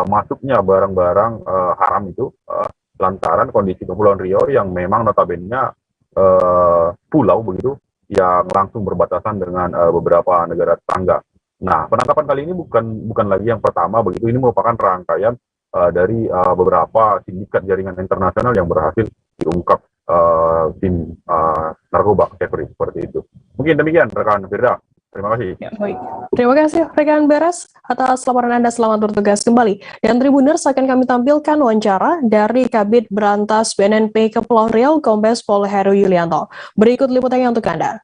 masuknya barang-barang haram itu lantaran kondisi Kepulauan Riau yang memang notabene pulau begitu yang langsung berbatasan dengan beberapa negara tetangga. Nah, penangkapan kali ini bukan lagi yang pertama begitu, ini merupakan rangkaian dari beberapa sindikat jaringan internasional yang berhasil diungkap tim narkoba Kepri seperti itu. Mungkin demikian rekan Firda. Terima kasih. Ya, baik. Terima kasih rekan Beres atas laporan Anda. Selamat bertugas kembali. Dan Tribuners, akan kami tampilkan wawancara dari Kabid Berantas BNNP Kepulauan Riau, Kombes Pol Heru Yulianto. Berikut liputannya untuk Anda.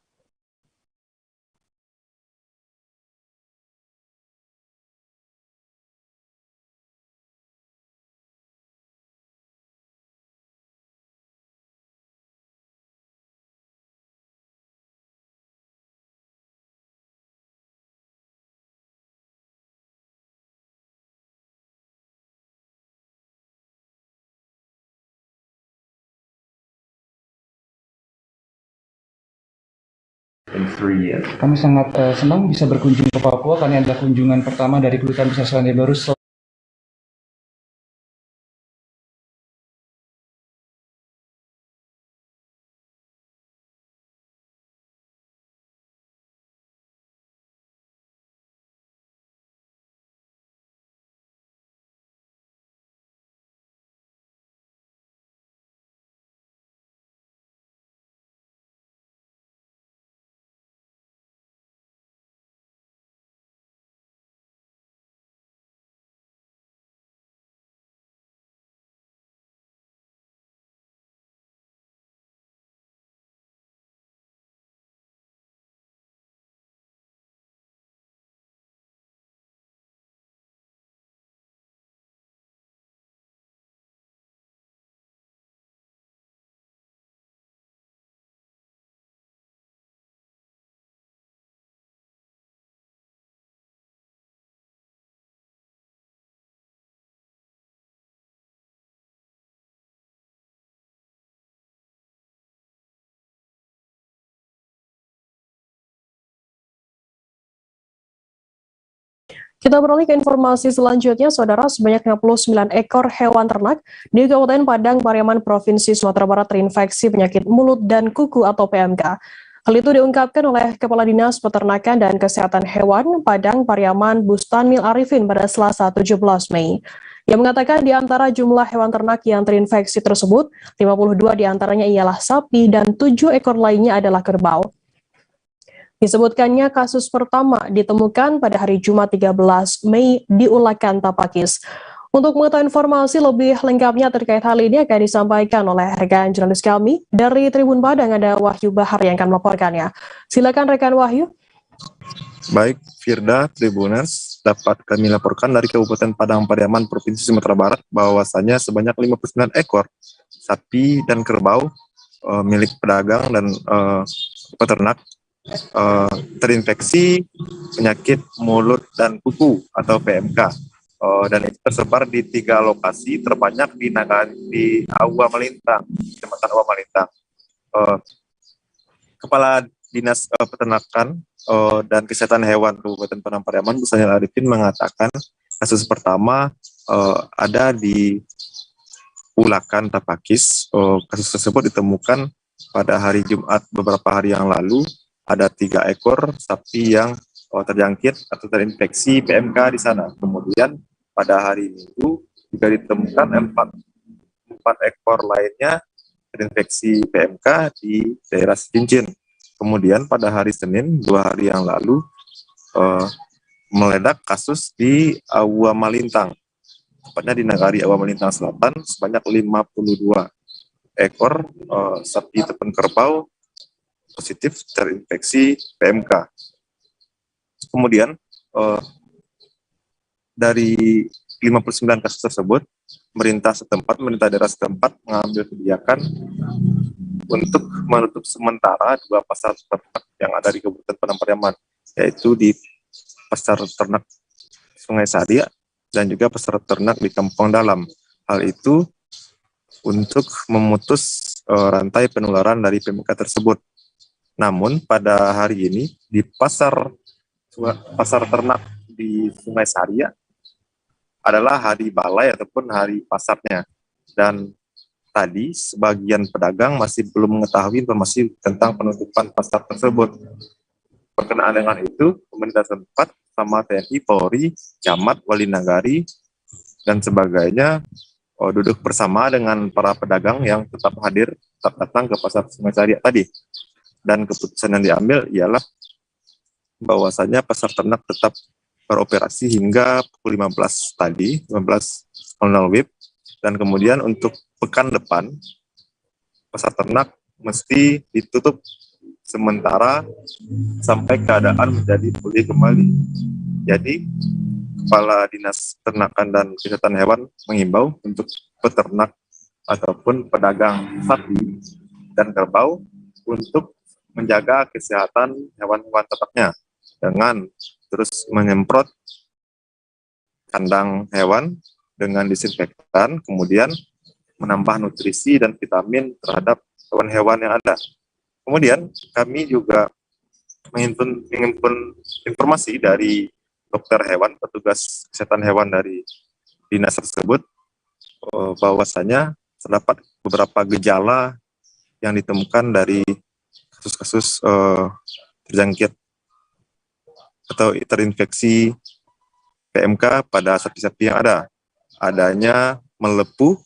Kami sangat senang bisa berkunjung ke Papua karena adalah kunjungan pertama dari Kedutaan Besar Selandia Baru. Kita beralih ke informasi selanjutnya, Saudara. Sebanyak 59 ekor hewan ternak di Kabupaten Padang Pariaman, Provinsi Sumatera Barat terinfeksi penyakit mulut dan kuku atau PMK. Hal itu diungkapkan oleh Kepala Dinas Peternakan dan Kesehatan Hewan Padang Pariaman Bustanmil Arifin pada Selasa 17 Mei. Ia mengatakan di antara jumlah hewan ternak yang terinfeksi tersebut, 52 diantaranya ialah sapi dan 7 ekor lainnya adalah kerbau. Disebutkannya kasus pertama ditemukan pada hari Jumat 13 Mei di Ulakan Tapakis. Untuk mengetahui informasi lebih lengkapnya terkait hal ini akan disampaikan oleh rekan jurnalis kami dari Tribun Padang, ada Wahyu Bahar yang akan melaporkannya. Silakan rekan Wahyu. Baik, Firda, Tribuners, dapat kami laporkan dari Kabupaten Padang Pariaman, Provinsi Sumatera Barat, bahwasanya sebanyak 59 ekor sapi dan kerbau milik pedagang dan peternak terinfeksi penyakit mulut dan kuku atau PMK, dan itu tersebar di 3 lokasi, terbanyak di Awa Malintang, Kecamatan Awa Malintang. Kepala Dinas Peternakan dan Kesehatan Hewan Kabupaten Padang Pariaman, Bustanmil Arifin, mengatakan kasus pertama ada di Ulakan Tapakis. Kasus tersebut ditemukan pada hari Jumat beberapa hari yang lalu. Ada 3 ekor sapi yang terjangkit atau terinfeksi PMK di sana. Kemudian pada hari Minggu juga ditemukan 4 ekor lainnya terinfeksi PMK di daerah Cincin. Kemudian pada hari Senin 2 hari yang lalu meledak kasus di Awa Malintang, tepatnya di Nagari Awa Malintang Selatan, sebanyak 52 ekor sapi ataupun kerbau positif terinfeksi PMK. Kemudian dari 59 kasus tersebut, pemerintah daerah setempat mengambil kebijakan untuk menutup sementara 2 pasar ternak yang ada di Kabupaten Padang Pariaman, yaitu di Pasar Ternak Sungai Sadia dan juga Pasar Ternak di Kampung Dalam. Hal itu untuk memutus rantai penularan dari PMK tersebut. Namun pada hari ini di pasar ternak di Sungai Saria adalah hari balai ataupun hari pasarnya, dan tadi sebagian pedagang masih belum mengetahui informasi tentang penutupan pasar tersebut. Berkenaan dengan itu, pemerintah setempat sama TNI, Polri, Camat, Wali Nagari, dan sebagainya duduk bersama dengan para pedagang yang tetap hadir, tetap datang ke pasar Sungai Sari tadi. Dan keputusan yang diambil ialah bahwasanya pasar ternak tetap beroperasi hingga pukul 15 tadi, 15.00 WIB, dan kemudian untuk pekan depan pasar ternak mesti ditutup sementara sampai keadaan menjadi pulih kembali. Jadi Kepala Dinas Ternakan dan Kesehatan Hewan mengimbau untuk peternak ataupun pedagang sapi dan kerbau untuk menjaga kesehatan hewan-hewan ternaknya dengan terus menyemprot kandang hewan dengan disinfektan, kemudian menambah nutrisi dan vitamin terhadap hewan-hewan yang ada. Kemudian kami juga menghimpun informasi dari dokter hewan, petugas kesehatan hewan dari dinas tersebut, bahwasanya terdapat beberapa gejala yang ditemukan dari kasus-kasus terjangkit atau terinfeksi PMK pada sapi-sapi yang ada. Adanya melepuh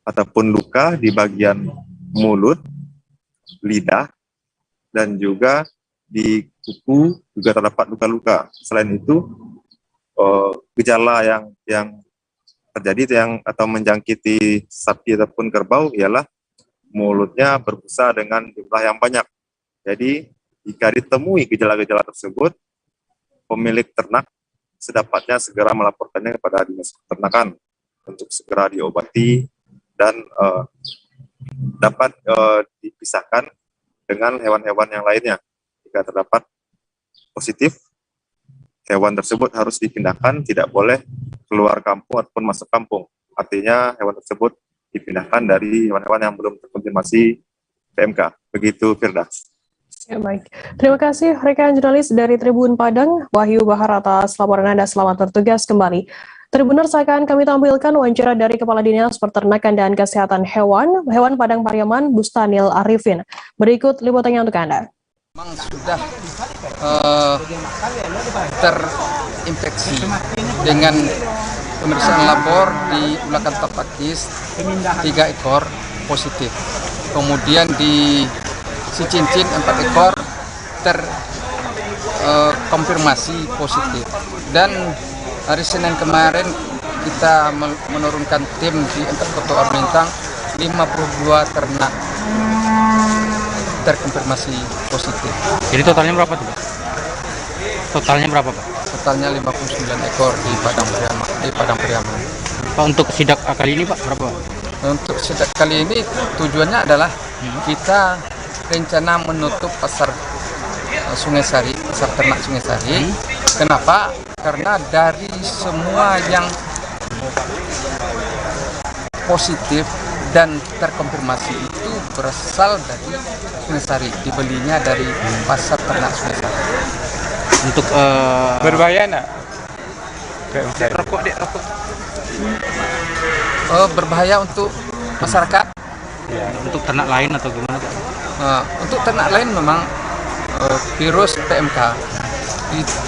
ataupun luka di bagian mulut, lidah, dan juga di kuku juga terdapat luka-luka. Selain itu, gejala yang terjadi atau menjangkiti sapi ataupun kerbau ialah mulutnya berbusa dengan jumlah yang banyak. Jadi, jika ditemui gejala-gejala tersebut, pemilik ternak sedapatnya segera melaporkannya kepada Dinas Peternakan untuk segera diobati dan dapat dipisahkan dengan hewan-hewan yang lainnya. Jika terdapat positif, hewan tersebut harus dipindahkan, tidak boleh keluar kampung ataupun masuk kampung. Artinya hewan tersebut dipindahkan dari hewan-hewan yang belum terkonfirmasi PMK. Begitu, Firda. Ya, baik. Terima kasih rekan jurnalis dari Tribun Padang, Wahyu Bahar, atas laporan Anda. Selamat bertugas kembali. Tribuners, akan kami tampilkan wawancara dari Kepala Dinas Peternakan dan Kesehatan Hewan Padang Pariaman, Bustanil Arifin. Berikut liputannya untuk Anda. Memang sudah terinfeksi dengan pemeriksaan labor di Ulakan Tapakis 3 ekor positif. Kemudian di Sicincin 4 ekor terkonfirmasi positif. Dan hari Senin kemarin kita menurunkan tim di antar Kota Ormentang, 52 ternak terkonfirmasi positif. Jadi totalnya berapa tuh, Pak? Totalnya berapa, Pak? Totalnya 59 ekor di Padang Pariaman. Pak, untuk sidak kali ini, Pak, berapa? Untuk sidak kali ini tujuannya adalah kita rencana menutup pasar Sungai Sari, pasar ternak Sungai Sari. Kenapa? Karena dari semua yang positif dan terkonfirmasi itu berasal dari Sungai Sari, dibelinya dari pasar ternak Sungai Sari. Untuk berbahaya enggak? Rokok. Berbahaya untuk masyarakat. Ya, untuk ternak lain atau gimana, Pak? Untuk ternak lain memang virus PMK itu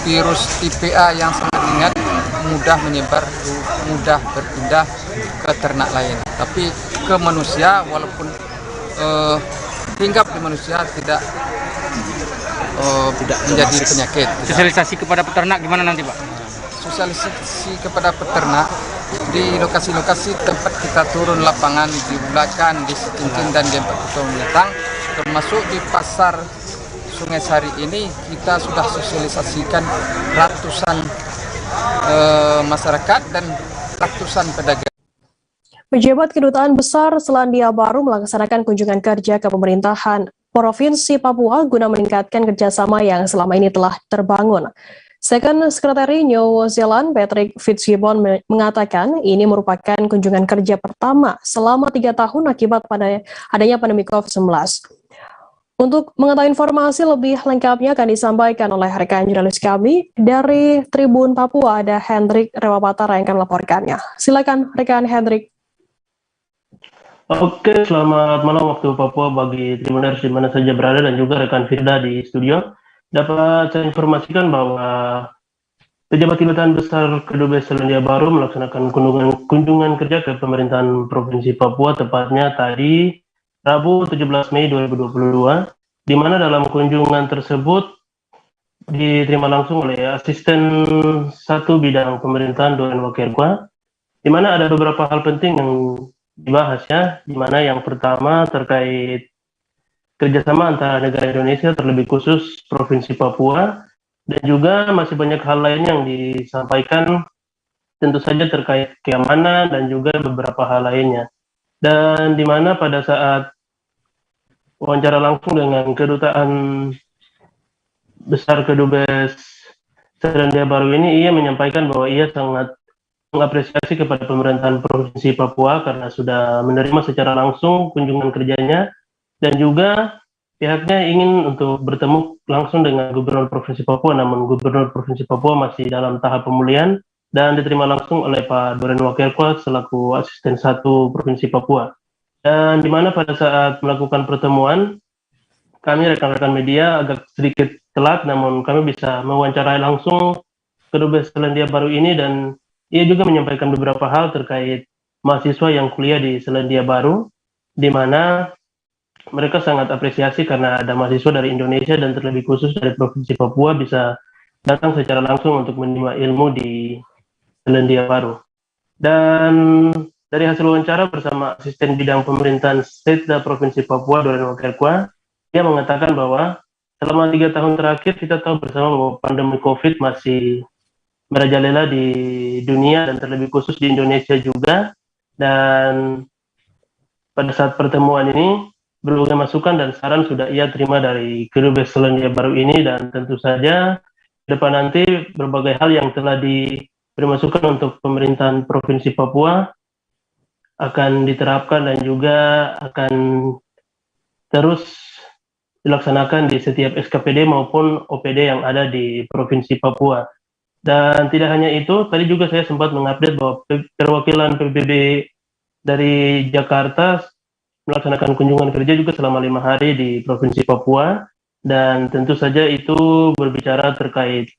virus tipe A yang sangat ringan, mudah menyebar, mudah berpindah ke ternak lain. Tapi ke manusia, walaupun hinggap di manusia, tidak menjadi penyakit. Sosialisasi kepada peternak gimana nanti, Pak? Sosialisasi kepada peternak di lokasi-lokasi tempat kita turun lapangan di Bulakan, di Sicincin, dan di Kota Ormentang, termasuk di pasar Sungai Sari ini kita sudah sosialisasikan ratusan masyarakat dan ratusan pedagang. Pejabat Kedutaan Besar Selandia Baru melaksanakan kunjungan kerja ke pemerintahan Provinsi Papua guna meningkatkan kerjasama yang selama ini telah terbangun. Second Secretary New Zealand Patrick Fitzgibbon mengatakan ini merupakan kunjungan kerja pertama selama 3 tahun akibat adanya pandemi COVID-19. Untuk mengetahui informasi lebih lengkapnya akan disampaikan oleh rekan jurnalis kami dari Tribun Papua, ada Hendrik Rewapatara yang akan melaporkannya. Silakan rekan Hendrik. Oke, selamat malam waktu Papua bagi Tribuners di mana saja berada dan juga rekan Firda di studio. Dapat saya informasikan bahwa pejabat Kedutaan Besar Kedubes Selandia Baru melaksanakan kunjungan kerja ke pemerintahan Provinsi Papua, tepatnya tadi Rabu 17 Mei 2022, di mana dalam kunjungan tersebut diterima langsung oleh Asisten 1 Bidang Pemerintahan Doren Wakerkwa, di mana ada beberapa hal penting yang dibahas ya, di mana yang pertama terkait kerjasama antara negara Indonesia, terlebih khusus Provinsi Papua, dan juga masih banyak hal lain yang disampaikan, tentu saja terkait keamanan dan juga beberapa hal lainnya. Dan di mana pada saat wawancara langsung dengan Kedutaan Besar Kedubes Selandia Baru ini, ia menyampaikan bahwa ia sangat mengapresiasi kepada pemerintahan Provinsi Papua karena sudah menerima secara langsung kunjungan kerjanya, dan juga pihaknya ingin untuk bertemu langsung dengan Gubernur Provinsi Papua, namun Gubernur Provinsi Papua masih dalam tahap pemulihan dan diterima langsung oleh Pak Doren Wakerkwa selaku Asisten 1 Provinsi Papua. Dan di mana pada saat melakukan pertemuan, kami rekan-rekan media agak sedikit telat, namun kami bisa mewawancarai langsung Kedubes Selandia Baru ini, dan ia juga menyampaikan beberapa hal terkait mahasiswa yang kuliah di Selandia Baru, di mana mereka sangat apresiasi karena ada mahasiswa dari Indonesia dan terlebih khusus dari Provinsi Papua bisa datang secara langsung untuk menerima ilmu di Selandia Baru. Dan dari hasil wawancara bersama Asisten Bidang Pemerintahan Setda Provinsi Papua, Doren Wakerkwa, dia mengatakan bahwa selama 3 tahun terakhir kita tahu bersama bahwa pandemi COVID masih merajalela di dunia dan terlebih khusus di Indonesia juga. Dan pada saat pertemuan ini berbagai masukan dan saran sudah ia terima dari Kedubes Selandia Baru ini, dan tentu saja ke depan nanti berbagai hal yang telah diberi masukan untuk pemerintahan Provinsi Papua akan diterapkan dan juga akan terus dilaksanakan di setiap SKPD maupun OPD yang ada di Provinsi Papua. Dan tidak hanya itu, tadi juga saya sempat mengupdate bahwa perwakilan PBB dari Jakarta melaksanakan kunjungan kerja juga selama 5 hari di Provinsi Papua, dan tentu saja itu berbicara terkait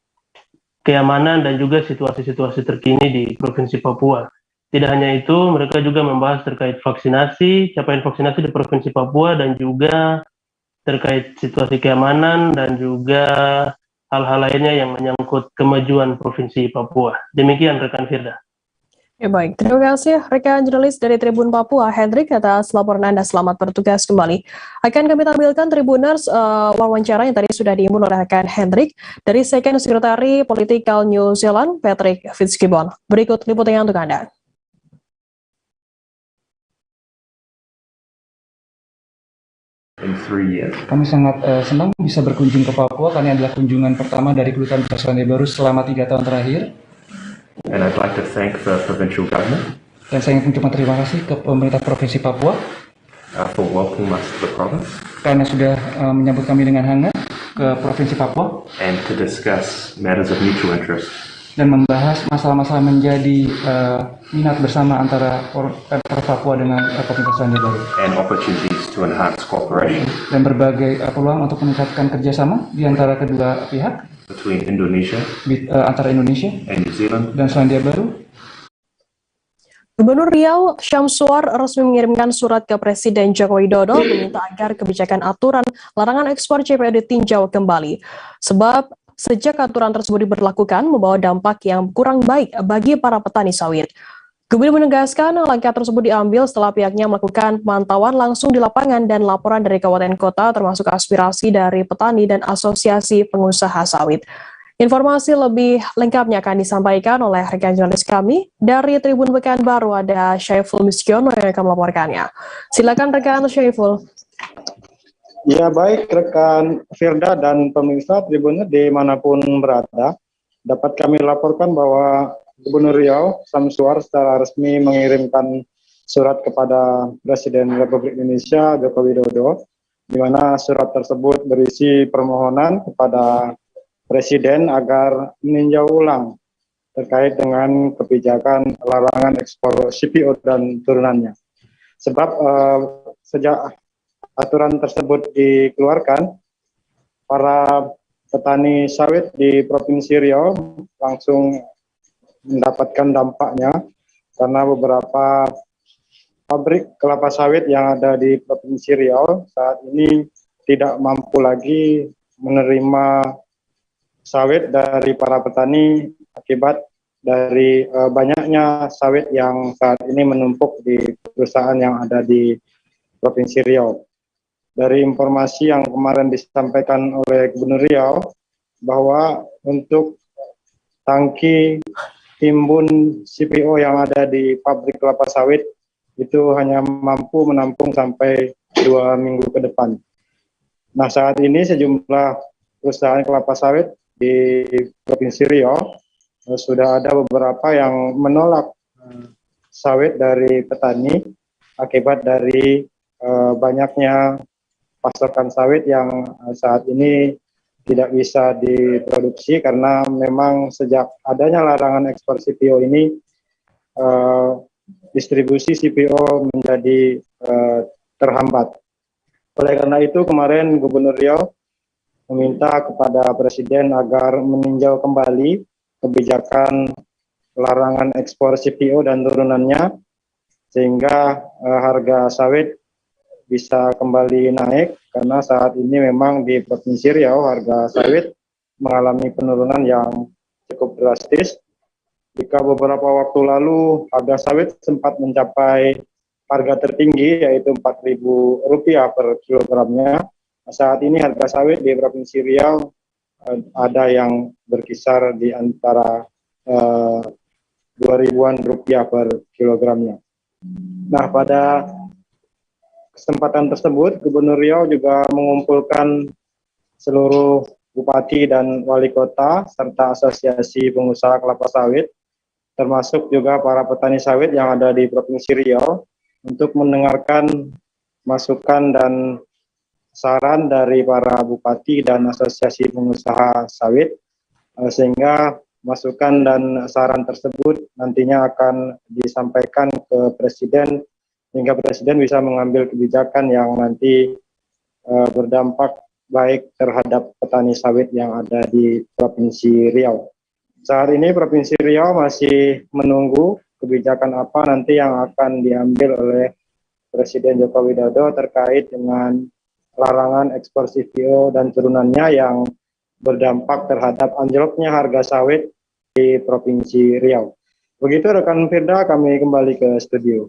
keamanan dan juga situasi-situasi terkini di Provinsi Papua. Tidak hanya itu, mereka juga membahas terkait vaksinasi, capaian vaksinasi di Provinsi Papua, dan juga terkait situasi keamanan dan juga hal-hal lainnya yang menyangkut kemajuan Provinsi Papua. Demikian rekan Firda. Ya baik, terima kasih rekan jurnalis dari Tribun Papua, Hendrik, atas laporan Anda. Selamat bertugas kembali. Akan kami tampilkan Tribuners wawancara yang tadi sudah diimbun oleh rekan Hendrik dari Second Secretary Political New Zealand, Patrick Fitzgibbon. Berikut liputannya untuk Anda. Kami sangat senang bisa berkunjung ke Papua karena adalah kunjungan pertama dari Kedutaan Besar Selandia Baru selama 3 tahun terakhir. And I'd like to thank the provincial government Dan saya ingin mengucapkan terima kasih ke pemerintah Provinsi Papua for welcoming us to the province karena sudah menyambut kami dengan hangat ke Provinsi Papua and to discuss matters of mutual interest. Dan membahas masalah-masalah menjadi minat bersama antara Pemprov Papua dengan Pemerintah Selandia Baru. And opportunities to enhance cooperation. Dan berbagai peluang untuk meningkatkan kerjasama di antara kedua pihak. Between Indonesia. Antara Indonesia. And New Zealand. Dan Selandia Baru. Gubernur Riau Syamsuar resmi mengirimkan surat ke Presiden Joko Widodo meminta agar kebijakan aturan larangan ekspor CPO ditinjau kembali. Sebab sejak aturan tersebut diberlakukan membawa dampak yang kurang baik bagi para petani sawit. Gubernur menegaskan langkah tersebut diambil setelah pihaknya melakukan pemantauan langsung di lapangan dan laporan dari kabupaten kota termasuk aspirasi dari petani dan asosiasi pengusaha sawit. Informasi lebih lengkapnya akan disampaikan oleh rekan jurnalis kami dari Tribun Pekanbaru, ada Syaiful Miskiono yang akan melaporkannya. Silakan rekan Syaiful. Ya baik rekan Firda dan pemirsa Tribunnya dimanapun berada, dapat kami laporkan bahwa Gubernur Riau Syamsuar secara resmi mengirimkan surat kepada Presiden Republik Indonesia Joko Widodo, di mana surat tersebut berisi permohonan kepada Presiden agar meninjau ulang terkait dengan kebijakan larangan ekspor CPO dan turunannya. Sebab sejak aturan tersebut dikeluarkan, para petani sawit di Provinsi Riau langsung mendapatkan dampaknya karena beberapa pabrik kelapa sawit yang ada di Provinsi Riau saat ini tidak mampu lagi menerima sawit dari para petani akibat dari banyaknya sawit yang saat ini menumpuk di perusahaan yang ada di Provinsi Riau. Dari informasi yang kemarin disampaikan oleh Gubernur Riau bahwa untuk tangki timbun CPO yang ada di pabrik kelapa sawit itu hanya mampu menampung sampai 2 minggu ke depan. Nah, saat ini sejumlah perusahaan kelapa sawit di Provinsi Riau sudah ada beberapa yang menolak sawit dari petani akibat dari banyaknya pasokan sawit yang saat ini tidak bisa diproduksi karena memang sejak adanya larangan ekspor CPO ini distribusi CPO menjadi terhambat. Oleh karena itu kemarin Gubernur Riau meminta kepada Presiden agar meninjau kembali kebijakan larangan ekspor CPO dan turunannya sehingga harga sawit bisa kembali naik karena saat ini memang di Provinsi Riau harga sawit mengalami penurunan yang cukup drastis. Jika beberapa waktu lalu harga sawit sempat mencapai harga tertinggi yaitu Rp4.000 per kilogramnya, saat ini harga sawit di Provinsi Riau ada yang berkisar di antara 2.000-an rupiah per kilogramnya. Nah, pada kesempatan tersebut, Gubernur Riau juga mengumpulkan seluruh bupati dan wali kota serta asosiasi pengusaha kelapa sawit, termasuk juga para petani sawit yang ada di Provinsi Riau, untuk mendengarkan masukan dan saran dari para bupati dan asosiasi pengusaha sawit, sehingga masukan dan saran tersebut nantinya akan disampaikan ke Presiden sehingga Presiden bisa mengambil kebijakan yang nanti berdampak baik terhadap petani sawit yang ada di Provinsi Riau. Saat ini Provinsi Riau masih menunggu kebijakan apa nanti yang akan diambil oleh Presiden Joko Widodo terkait dengan larangan ekspor CPO dan turunannya yang berdampak terhadap anjloknya harga sawit di Provinsi Riau. Begitu rekan Firda, kami kembali ke studio.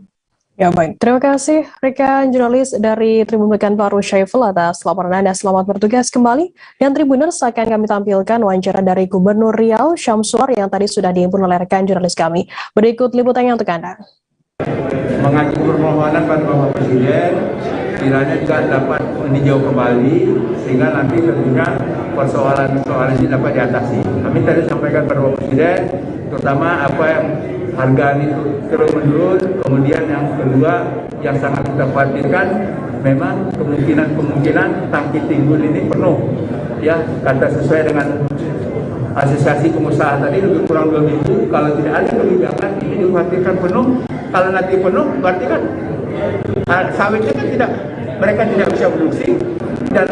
Ya baik, terima kasih rekan jurnalis dari Tribun Pekanbaru Syaiful atas laporan Anda. Selamat bertugas kembali. Dan Tribuners akan kami tampilkan wawancara dari Gubernur Riau Syamsuar yang tadi sudah dihimpun oleh rekan jurnalis kami. Berikut liputannya untuk Anda. Mengajukan permohonan pada Bapak Presiden, kiranya juga dapat meninjau kembali sehingga nanti tentunya persoalan-persoalan ini dapat diatasi. Kami tadi sampaikan pada Bapak Presiden, terutama apa yang harga ini terus menurun, kemudian yang kedua yang sangat kita khawatirkan memang kemungkinan tangki timbun ini penuh, ya kata sesuai dengan asosiasi pengusaha tadi lebih kurang 2 minggu. Kalau tidak ada kebijakan ini dikhawatirkan penuh. Kalau nanti penuh berarti kan sawitnya kan mereka tidak bisa produksi dan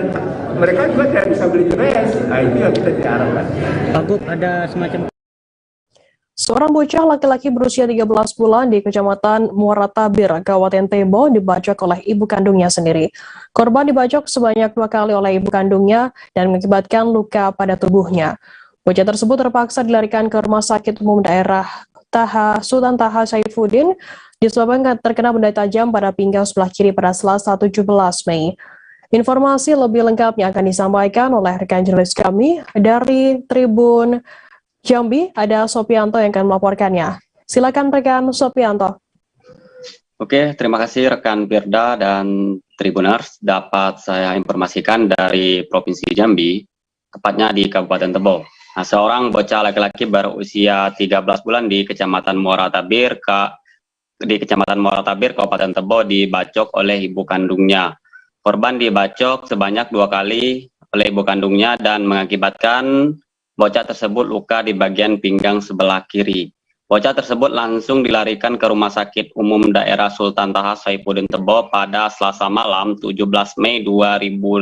mereka juga tidak bisa beli beras. Nah, itu yang kita tidak harapkan. Takut ada semacam Seorang bocah laki-laki berusia 13 bulan di Kecamatan Muara Tabir, Kabupaten Tebo, dibacok oleh ibu kandungnya sendiri. Korban dibacok sebanyak 2 kali oleh ibu kandungnya dan mengakibatkan luka pada tubuhnya. Bocah tersebut terpaksa dilarikan ke Rumah Sakit Umum Daerah Sultan Taha Saifuddin disebabkan terkena benda tajam pada pinggang sebelah kiri pada Selasa 17 Mei. Informasi lebih lengkapnya akan disampaikan oleh rekan jurnalis kami dari Tribun Jambi, ada Sopianto yang akan melaporkannya. Silakan rekan Sopianto. Oke, terima kasih rekan Firda dan Tribuners. Dapat saya informasikan dari Provinsi Jambi, tepatnya di Kabupaten Tebo. Nah, seorang bocah laki-laki berusia 13 bulan di Kecamatan Muara Tabir, Kabupaten Tebo dibacok oleh ibu kandungnya. Korban dibacok sebanyak 2 kali oleh ibu kandungnya dan mengakibatkan bocah tersebut luka di bagian pinggang sebelah kiri. Bocah tersebut langsung dilarikan ke Rumah Sakit Umum Daerah Sultan Taha Saifuddin Tebo pada Selasa malam 17 Mei 2022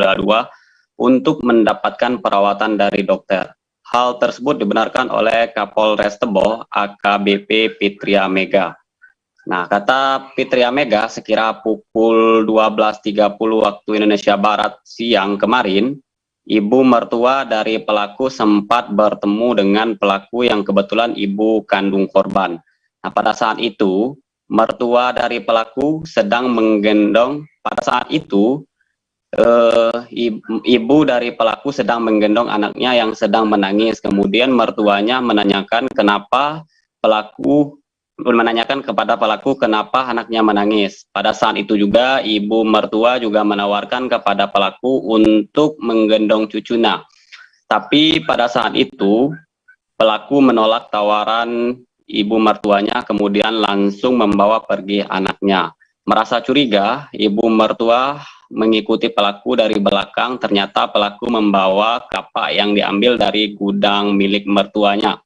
untuk mendapatkan perawatan dari dokter. Hal tersebut dibenarkan oleh Kapolres Tebo AKBP Fitria Mega. Nah, kata Fitria Mega, sekira pukul 12.30 waktu Indonesia Barat siang kemarin, ibu mertua dari pelaku sempat bertemu dengan pelaku yang kebetulan ibu kandung korban. Nah, pada saat itu, mertua dari pelaku sedang menggendong, pada saat itu, ibu dari pelaku sedang menggendong anaknya yang sedang menangis. Kemudian mertuanya menanyakan kepada pelaku kenapa anaknya menangis. Pada saat itu juga ibu mertua juga menawarkan kepada pelaku untuk menggendong cucunya. Tapi pada saat itu pelaku menolak tawaran ibu mertuanya, kemudian langsung membawa pergi anaknya. Merasa curiga, ibu mertua mengikuti pelaku dari belakang. Ternyata pelaku membawa kapak yang diambil dari gudang milik mertuanya.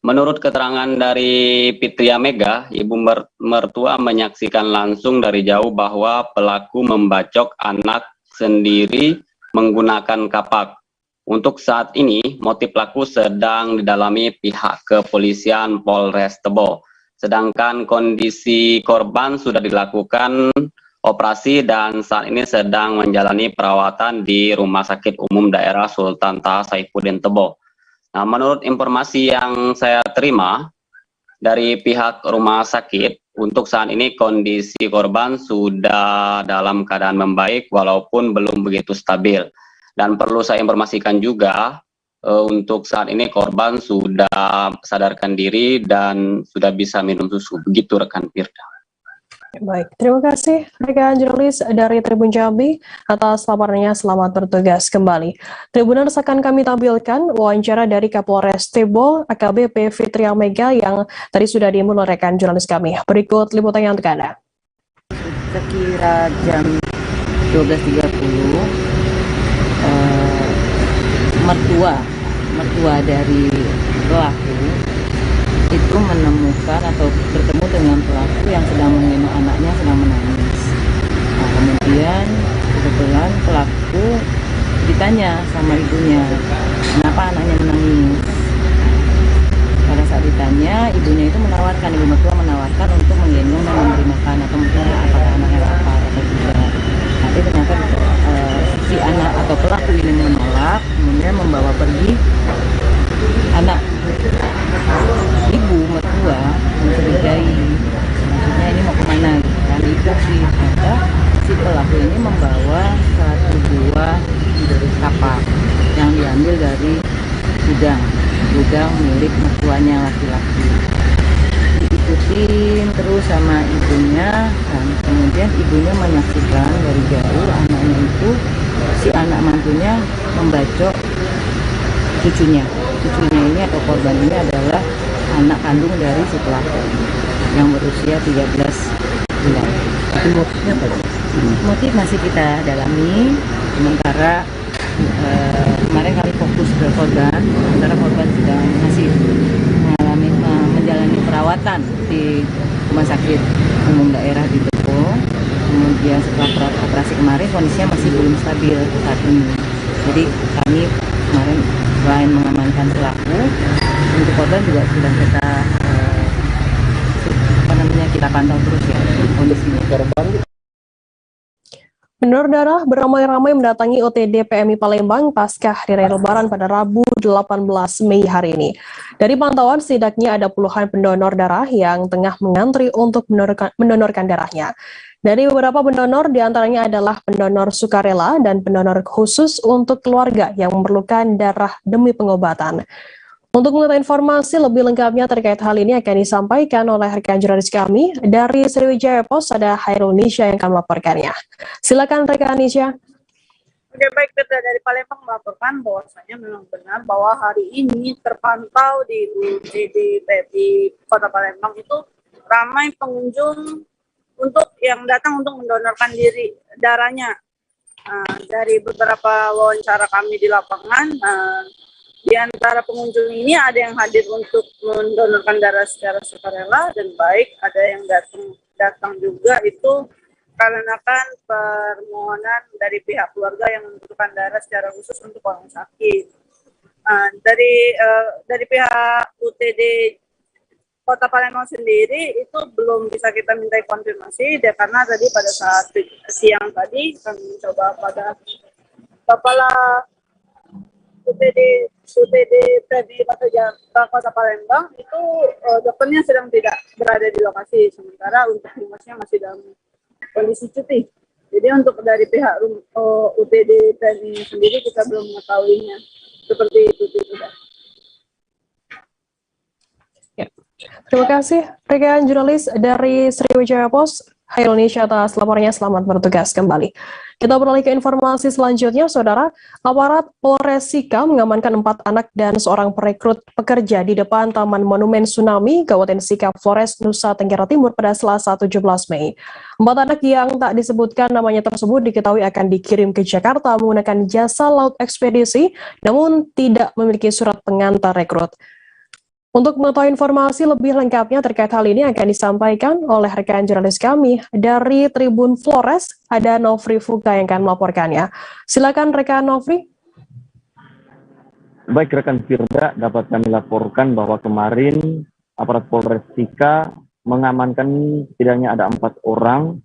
Menurut keterangan dari Fitria Mega, ibu mertua menyaksikan langsung dari jauh bahwa pelaku membacok anak sendiri menggunakan kapak. Untuk saat ini, motif pelaku sedang didalami pihak kepolisian Polres Tebo. Sedangkan kondisi korban sudah dilakukan operasi dan saat ini sedang menjalani perawatan di Rumah Sakit Umum Daerah Sultan Taha Saifuddin Tebo. Nah, menurut informasi yang saya terima dari pihak rumah sakit, untuk saat ini kondisi korban sudah dalam keadaan membaik walaupun belum begitu stabil. Dan perlu saya informasikan juga, untuk saat ini korban sudah sadarkan diri dan sudah bisa minum susu. Begitu rekan Firda. Baik, terima kasih rekan jurnalis dari Tribun Jambi atas laporannya. Selamat bertugas kembali. Tribuners, akan kami tampilkan wawancara dari Kapolres Tebo AKBP Fitria Mega yang tadi sudah diimbun oleh rekan jurnalis kami. Berikut liputannya untuk Anda. Sekira jam 12.30, mertua dari pelaku itu menemukan atau bertemu dengan pelaku yang sedang menggendong anaknya sedang menangis. Nah, kemudian kebetulan pelaku ditanya sama ibunya, kenapa anaknya menangis. Pada saat ditanya, ibunya itu menawarkan, ibu mertua menawarkan untuk menggendong dan memberi makan atau mungkin apakah anaknya lapar atau tidak. Tapi ternyata si anak atau pelaku ini menolak, kemudian membawa pergi anak. Ibu mertua mencurigai, maksudnya ini mau kemana gitu kan. Itu si pelaku ini membawa satu buah kapak yang diambil dari gudang milik mertuanya laki-laki. Diikutin terus sama ibunya, dan kemudian ibunya menyaksikan dari jauh anaknya itu, si anak mantunya membacok cucunya ini atau korban ini adalah anak kandung dari si pelaku yang berusia 13 bulan. Itu motifnya apa? Motif masih kita dalami, sementara kemarin kami fokus ke korban, sementara korban sedang masih menjalani perawatan di Rumah Sakit Umum Daerah di Tebo. Kemudian setelah operasi kemarin kondisinya masih belum stabil saat ini. Jadi kami kemarin selain mengamankan pelaku, untuk korban juga sudah kita pantau terus ya kondisinya. Pendonor darah beramai-ramai mendatangi OTD PMI Palembang pasca Hari Raya Lebaran pada Rabu 18 Mei hari ini. Dari pantauan, setidaknya ada puluhan pendonor darah yang tengah mengantri untuk mendonorkan darahnya. Dari beberapa pendonor, diantaranya adalah pendonor sukarela dan pendonor khusus untuk keluarga yang memerlukan darah demi pengobatan. Untuk mengetahui informasi lebih lengkapnya terkait hal ini akan disampaikan oleh rekan jurnalis kami dari Sriwijaya Pos, ada Hairul Nisha yang akan melaporkannya. Silakan rekan Nisha. Oke, baik, Firda dari Palembang melaporkan bahwasanya memang benar bahwa hari ini terpantau di UGD PMI Kota Palembang itu ramai pengunjung untuk yang datang untuk mendonorkan diri darahnya. Dari beberapa wawancara kami di lapangan, Di antara pengunjung ini ada yang hadir untuk mendonorkan darah secara sukarela dan baik, ada yang datang juga itu karena kan permohonan dari pihak keluarga yang membutuhkan darah secara khusus untuk orang sakit. Dari pihak UTD Kota Palembang sendiri itu belum bisa kita minta konfirmasi, karena tadi pada saat siang tadi kami mencoba pada Kepala UTD di Kota Palembang itu dokternya sedang tidak berada di lokasi, sementara untuk humasnya masih dalam kondisi cuti. Jadi untuk dari pihak UTD TNI sendiri kita belum mengetahuinya seperti itu tidak. Ya. Terima kasih rekan jurnalis dari Sriwijaya Post Indonesia atas laporannya. Selamat bertugas kembali. Kita beralih ke informasi selanjutnya, Saudara. Aparat Polres Sika mengamankan 4 anak dan seorang perekrut pekerja di depan Taman Monumen Tsunami, Kabupaten Sika, Flores, Nusa Tenggara Timur pada Selasa 17 Mei. 4 anak yang tak disebutkan namanya tersebut diketahui akan dikirim ke Jakarta menggunakan jasa laut ekspedisi, namun tidak memiliki surat pengantar rekrut. Untuk mengetahui informasi lebih lengkapnya terkait hal ini akan disampaikan oleh rekan jurnalis kami dari Tribun Flores, ada Nofri Fuka yang akan melaporkannya. Silakan rekan Nofri. Baik rekan Firda, dapat kami laporkan bahwa kemarin aparat Polres Sika mengamankan setidaknya ada 4 orang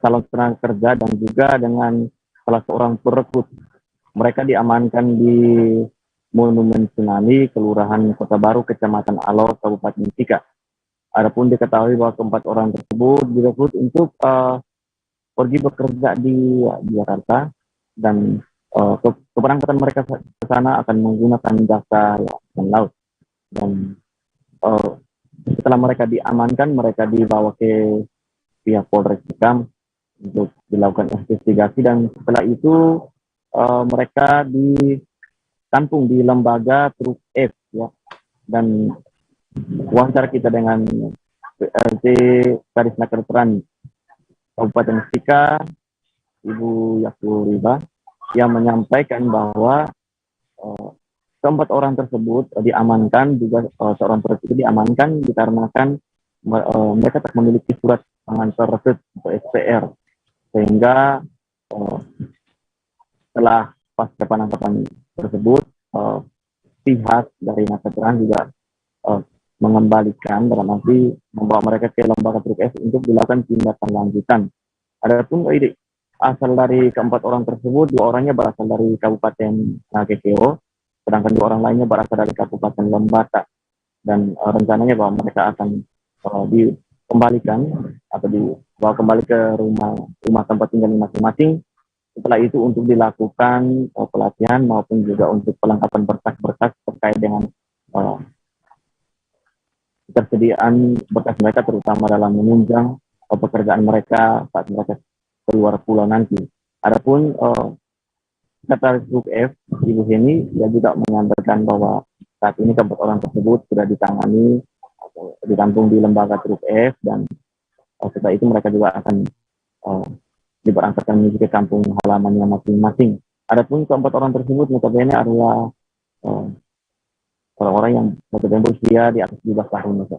calon tenaga kerja dan juga dengan salah seorang perekrut. Mereka diamankan di Monumen Tsunami, Kelurahan Kota Baru, Kecamatan Alor, Kabupaten Sika. Adapun diketahui bahwa keempat orang tersebut direkrut untuk pergi bekerja di Jakarta, dan keberangkatan mereka ke sana akan menggunakan jasa laut. Dan setelah mereka diamankan, mereka dibawa ke pihak Polres Sika untuk dilakukan investigasi, dan setelah itu mereka ditampung di lembaga Truk F, ya. Dan wawancara kita dengan PLT Kadisnaker Peran Kabupaten Sika, Ibu Yakuriba, yang menyampaikan bahwa keempat orang tersebut diamankan, juga seorang perekrut itu diamankan dikarenakan mereka tak memiliki surat pengantar rekrut atau SPR, sehingga setelah pasca penangkapan tersebut pihak dari Naketran juga mengembalikan, dalam arti membawa mereka ke lembaga Truk F untuk dilakukan tindakan lanjutan. Adapun asal dari keempat orang tersebut, 2 orangnya berasal dari Kabupaten Nagekeo, sedangkan 2 orang lainnya berasal dari Kabupaten Lembata, dan rencananya bahwa mereka akan dikembalikan atau dibawa kembali ke rumah tempat tinggal masing-masing. Setelah itu untuk dilakukan pelatihan maupun juga untuk pelengkapan berkas-berkas terkait dengan ketersediaan berkas mereka, terutama dalam menunjang pekerjaan mereka saat mereka keluar pulau nanti. Adapun kata Truk F, Ibu Heni, dia juga menyampaikan bahwa saat ini keempat orang tersebut sudah ditangani atau ditampung di lembaga Truk F, dan setelah itu mereka juga akan diberangkatkan menuju ke kampung halamannya masing-masing. Adapun keempat orang tersebut notabene adalah orang-orang yang notabene berusia di atas 17 tahun,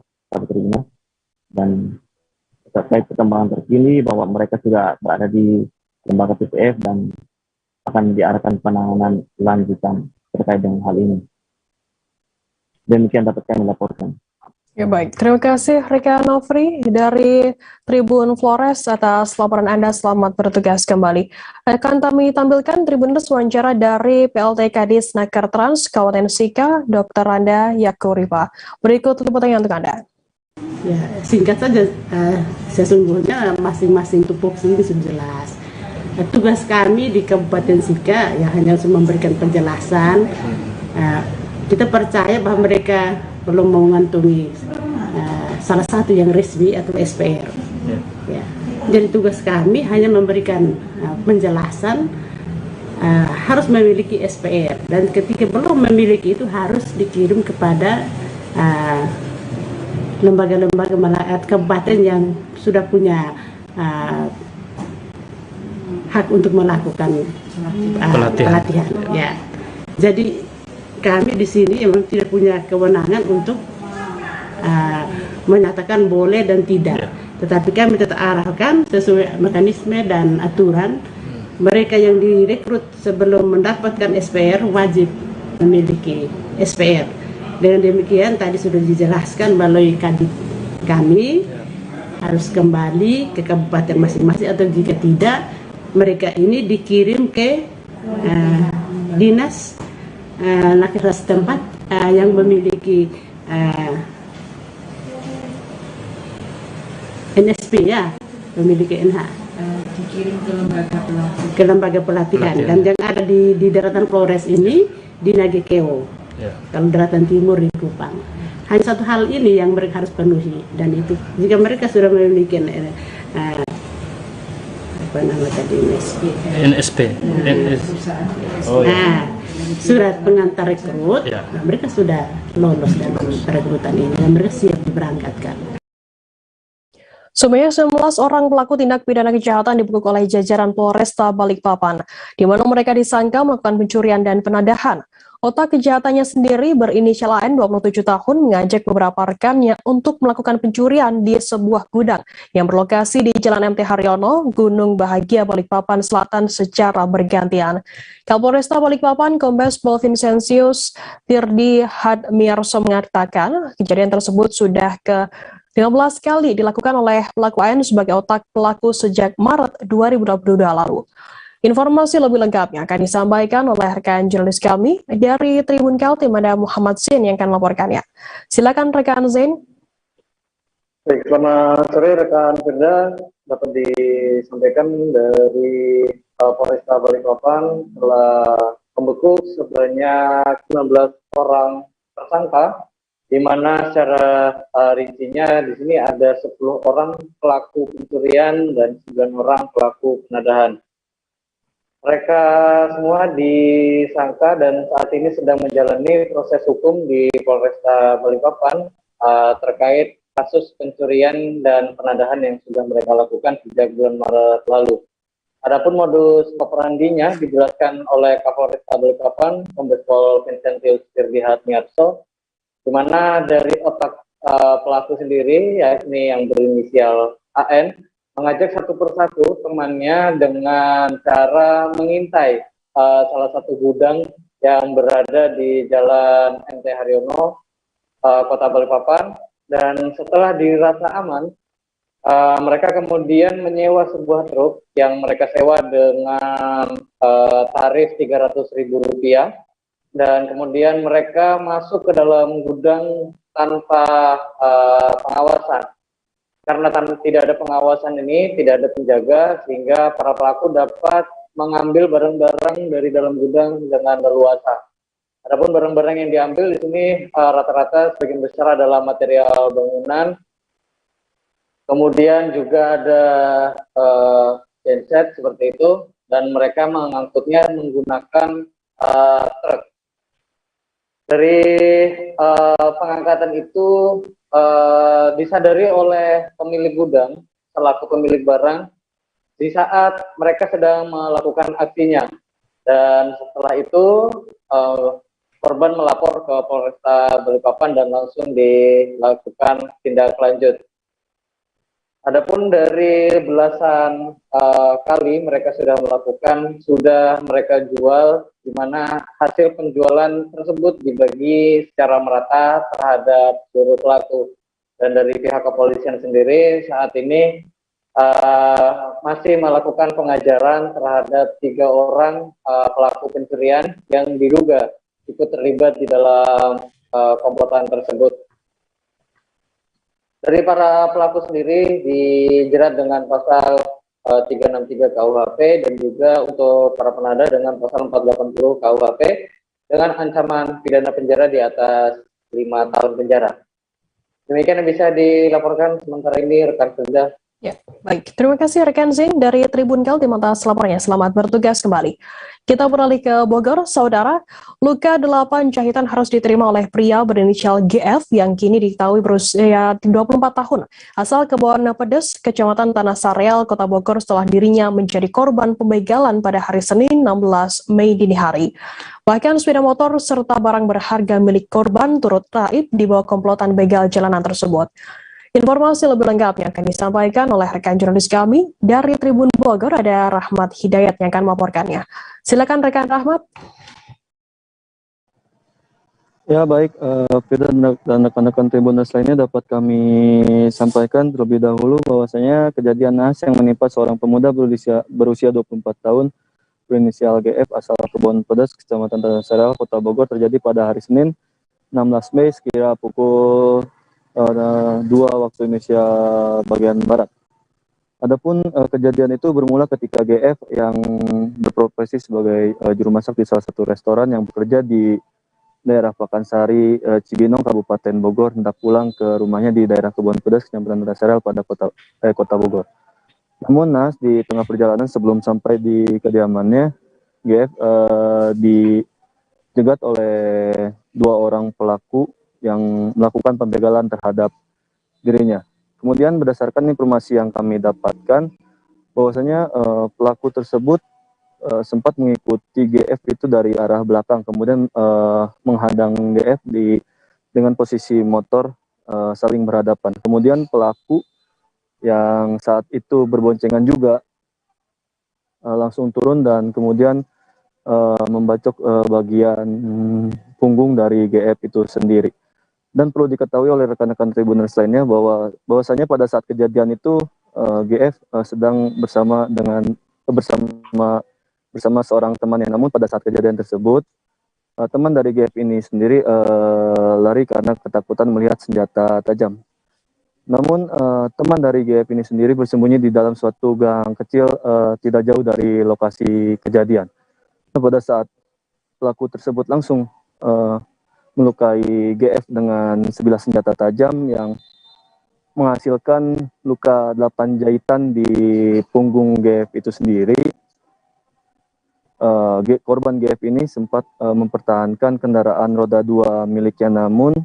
dan terkait perkembangan terkini bahwa mereka sudah berada di lembaga TPF dan akan diarahkan penanganan lanjutan terkait dengan hal ini. Demikian dapat kami laporkan. Ya baik, terima kasih Rika Nofri dari Tribun Flores atas laporan Anda. Selamat bertugas kembali. Akan kami tampilkan Tribuners wawancara dari PLT Kadisnaker Trans Kabupaten Sika, Dr. Randa Yakuripa. Berikut liputannya untuk Anda. Ya, singkat saja, sesungguhnya masing-masing tupoksi ini sudah jelas. Tugas kami di Kabupaten Sika ya hanya untuk memberikan penjelasan. Kita percaya bahwa mereka belum mengantungi salah satu yang resmi atau SPR. Ya. Jadi tugas kami hanya memberikan penjelasan harus memiliki SPR, dan ketika belum memiliki itu harus dikirim kepada lembaga-lembaga kabupaten yang sudah punya hak untuk melakukan pelatihan. Ya. Jadi kami di sini memang tidak punya kewenangan untuk menyatakan boleh dan tidak. Tetapi kami tetap arahkan sesuai mekanisme dan aturan. Mereka yang direkrut sebelum mendapatkan SPR wajib memiliki SPR. Dengan demikian tadi sudah dijelaskan melalui kadit kami harus kembali ke kabupaten masing-masing, atau jika tidak mereka ini dikirim ke dinas nakes setempat yang memiliki NSP ya, memiliki NH, dikirim ke lembaga pelatihan. Dan yang ada di daratan Flores ini di Nagekeo, kalau daratan timur di Kupang. Hanya satu hal ini yang mereka harus penuhi, dan itu jika mereka sudah memiliki apa nama tadi NSP. Surat pengantar rekrut, mereka sudah lolos dalam perekrutan ini dan mereka siap diberangkatkan. Sebanyak 19 orang pelaku tindak pidana kejahatan dibekuk oleh jajaran Polresta Balikpapan, di mana mereka disangka melakukan pencurian dan penadahan. Otak kejahatannya sendiri berinisial AN 27 tahun mengajak beberapa rekannya untuk melakukan pencurian di sebuah gudang yang berlokasi di Jalan MT Haryono, Gunung Bahagia, Balikpapan Selatan secara bergantian. Kapolresta Balikpapan Kombes Pol Vincentius Tirdi Hadmiarso mengatakan kejadian tersebut sudah ke 15 kali dilakukan oleh pelaku AN sebagai otak pelaku sejak Maret 2022 lalu. Informasi lebih lengkapnya akan disampaikan oleh rekan jurnalis kami dari Tribun Kaltim, ada Muhammad Zain yang akan melaporkannya. Silakan rekan Zain. Baik, selamat sore rekan Firda. Dapat disampaikan dari Polresta Balikpapan telah membekuk sebanyak 19 orang tersangka, di mana secara rincinya di sini ada 10 orang pelaku pencurian dan 9 orang pelaku penadahan. Mereka semua disangka dan saat ini sedang menjalani proses hukum di Polresta Balikpapan terkait kasus pencurian dan penadahan yang sudah mereka lakukan sejak bulan Maret lalu. Adapun modus operandinya dijelaskan oleh Kapolresta Balikpapan, Kombes Pol Vincentius Tirdi Hadmiarso, di mana dari otak pelaku sendiri, yakni yang berinisial AN, mengajak satu persatu temannya dengan cara mengintai salah satu gudang yang berada di Jalan MT Haryono, Kota Balikpapan, dan setelah dirasa aman, mereka kemudian menyewa sebuah truk yang mereka sewa dengan tarif Rp300.000, dan kemudian mereka masuk ke dalam gudang tanpa pengawasan. Karena tidak ada pengawasan ini, tidak ada penjaga, sehingga para pelaku dapat mengambil barang-barang dari dalam gudang dengan leluasa. Adapun barang-barang yang diambil di sini rata-rata sebagian besar adalah material bangunan. Kemudian juga ada genset seperti itu, dan mereka mengangkutnya menggunakan truk. Dari pengangkatan itu disadari oleh pemilik gudang selaku pemilik barang di saat mereka sedang melakukan aksinya, dan setelah itu korban melapor ke Polresta Balikpapan dan langsung dilakukan tindak lanjut. Adapun dari belasan kali mereka sudah melakukan, sudah mereka jual, di mana hasil penjualan tersebut dibagi secara merata terhadap seluruh pelaku. Dan dari pihak kepolisian sendiri saat ini masih melakukan pengajaran terhadap 3 orang pelaku pencurian yang diduga ikut terlibat di dalam komplotan tersebut. Dari para pelaku sendiri dijerat dengan pasal 363 KUHP dan juga untuk para penadah dengan pasal 480 KUHP dengan ancaman pidana penjara di atas 5 tahun penjara. Demikian yang bisa dilaporkan sementara ini rekan kerja Ya, baik. Terima kasih rekan Zing dari Tribun Kaltim atas laporannya. Selamat bertugas kembali. Kita beralih ke Bogor, saudara. Luka 8 jahitan harus diterima oleh pria berinisial GF yang kini diketahui berusia 24 tahun. Asal Kebon Pedes, Kecamatan Tanah Sareal, Kota Bogor setelah dirinya menjadi korban pembegalan pada hari Senin 16 Mei dini hari. Bahkan sepeda motor serta barang berharga milik korban turut raib di bawah komplotan begal jalanan tersebut. Informasi lebih lengkapnya akan disampaikan oleh rekan jurnalis kami dari Tribun Bogor, ada Rahmat Hidayat yang akan melaporkannya. Silakan rekan Rahmat. Ya baik, Firda dan rekan-rekan Tribuners lainnya dapat kami sampaikan terlebih dahulu bahwasanya kejadian naas yang menimpa seorang pemuda berusia 24 tahun berinisial GF asal Kebon Pedes, Kecamatan Tanah Sareal, Kota Bogor terjadi pada hari Senin 16 Mei sekira pukul 2 waktu Indonesia bagian Barat. Adapun kejadian itu bermula ketika GF yang berprofesi sebagai juru masak di salah satu restoran yang bekerja di daerah Pakansari, Cibinong, Kabupaten Bogor, hendak pulang ke rumahnya di daerah Kebon Pedes, Kecamatan Tanah Sareal pada Kota Bogor. Namun naas di tengah perjalanan sebelum sampai di kediamannya, GF dijegat oleh 2 orang pelaku yang melakukan pembegalan terhadap dirinya. Kemudian berdasarkan informasi yang kami dapatkan, bahwasanya pelaku tersebut sempat mengikuti GF itu dari arah belakang, kemudian menghadang GF dengan posisi motor saling berhadapan. Kemudian pelaku yang saat itu berboncengan juga langsung turun dan kemudian membacok bagian punggung dari GF itu sendiri. Dan perlu diketahui oleh rekan-rekan Tribuners lainnya bahwasanya pada saat kejadian itu GF sedang bersama seorang temannya. Namun pada saat kejadian tersebut teman dari GF ini sendiri lari karena ketakutan melihat senjata tajam. Namun teman dari GF ini sendiri bersembunyi di dalam suatu gang kecil tidak jauh dari lokasi kejadian. Pada saat pelaku tersebut langsung melukai GF dengan sebilah senjata tajam yang menghasilkan luka 8 jahitan di punggung GF itu sendiri. Korban GF ini sempat mempertahankan kendaraan roda 2 miliknya, namun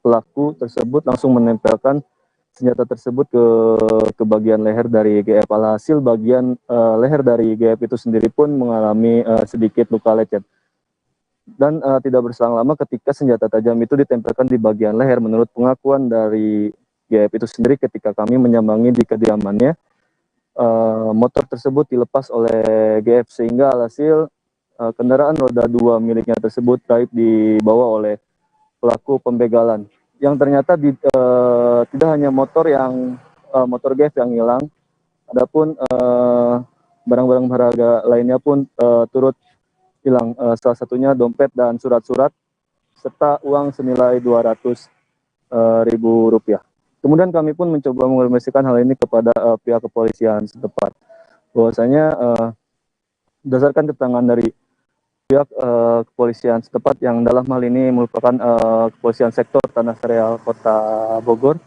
pelaku tersebut langsung menempelkan senjata tersebut ke bagian leher dari GF. Alhasil bagian leher dari GF itu sendiri pun mengalami sedikit luka lecet. Dan tidak berselang lama ketika senjata tajam itu ditempelkan di bagian leher, menurut pengakuan dari GF itu sendiri ketika kami menyambangi di kediamannya, motor tersebut dilepas oleh GF sehingga alhasil kendaraan roda 2 miliknya tersebut raib dibawa oleh pelaku pembegalan. Yang ternyata tidak hanya motor GF yang hilang, adapun barang-barang berharga lainnya pun turut hilang, salah satunya dompet dan surat-surat serta uang senilai Rp200.000. Kemudian kami pun mencoba menginformasikan hal ini kepada pihak kepolisian setempat, bahwasanya berdasarkan keterangan dari pihak kepolisian setempat yang dalam hal ini merupakan kepolisian sektor Tanah Sareal Kota Bogor,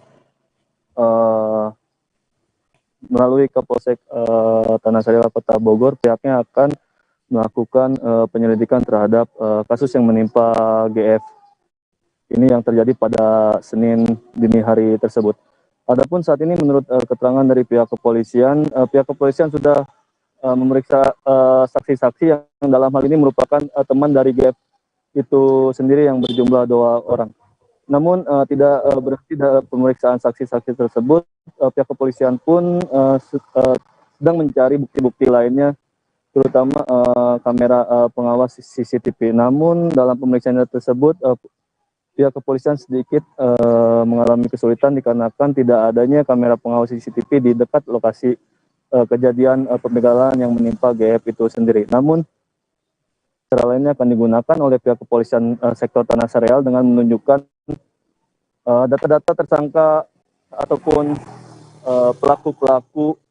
melalui Kapolsek Tanah Sareal Kota Bogor, pihaknya akan melakukan penyelidikan terhadap kasus yang menimpa GF ini yang terjadi pada Senin dini hari tersebut. Adapun saat ini menurut keterangan dari pihak kepolisian sudah memeriksa saksi-saksi yang dalam hal ini merupakan teman dari GF itu sendiri yang berjumlah 2 orang. Namun tidak berhenti dalam pemeriksaan saksi-saksi tersebut, pihak kepolisian pun sedang mencari bukti-bukti lainnya, terutama kamera pengawas CCTV. Namun dalam pemeriksaan tersebut pihak kepolisian sedikit mengalami kesulitan dikarenakan tidak adanya kamera pengawas CCTV di dekat lokasi kejadian pembegalan yang menimpa GF itu sendiri. Namun cara lainnya akan digunakan oleh pihak kepolisian sektor Tanah Sareal dengan menunjukkan data-data tersangka ataupun pelaku-pelaku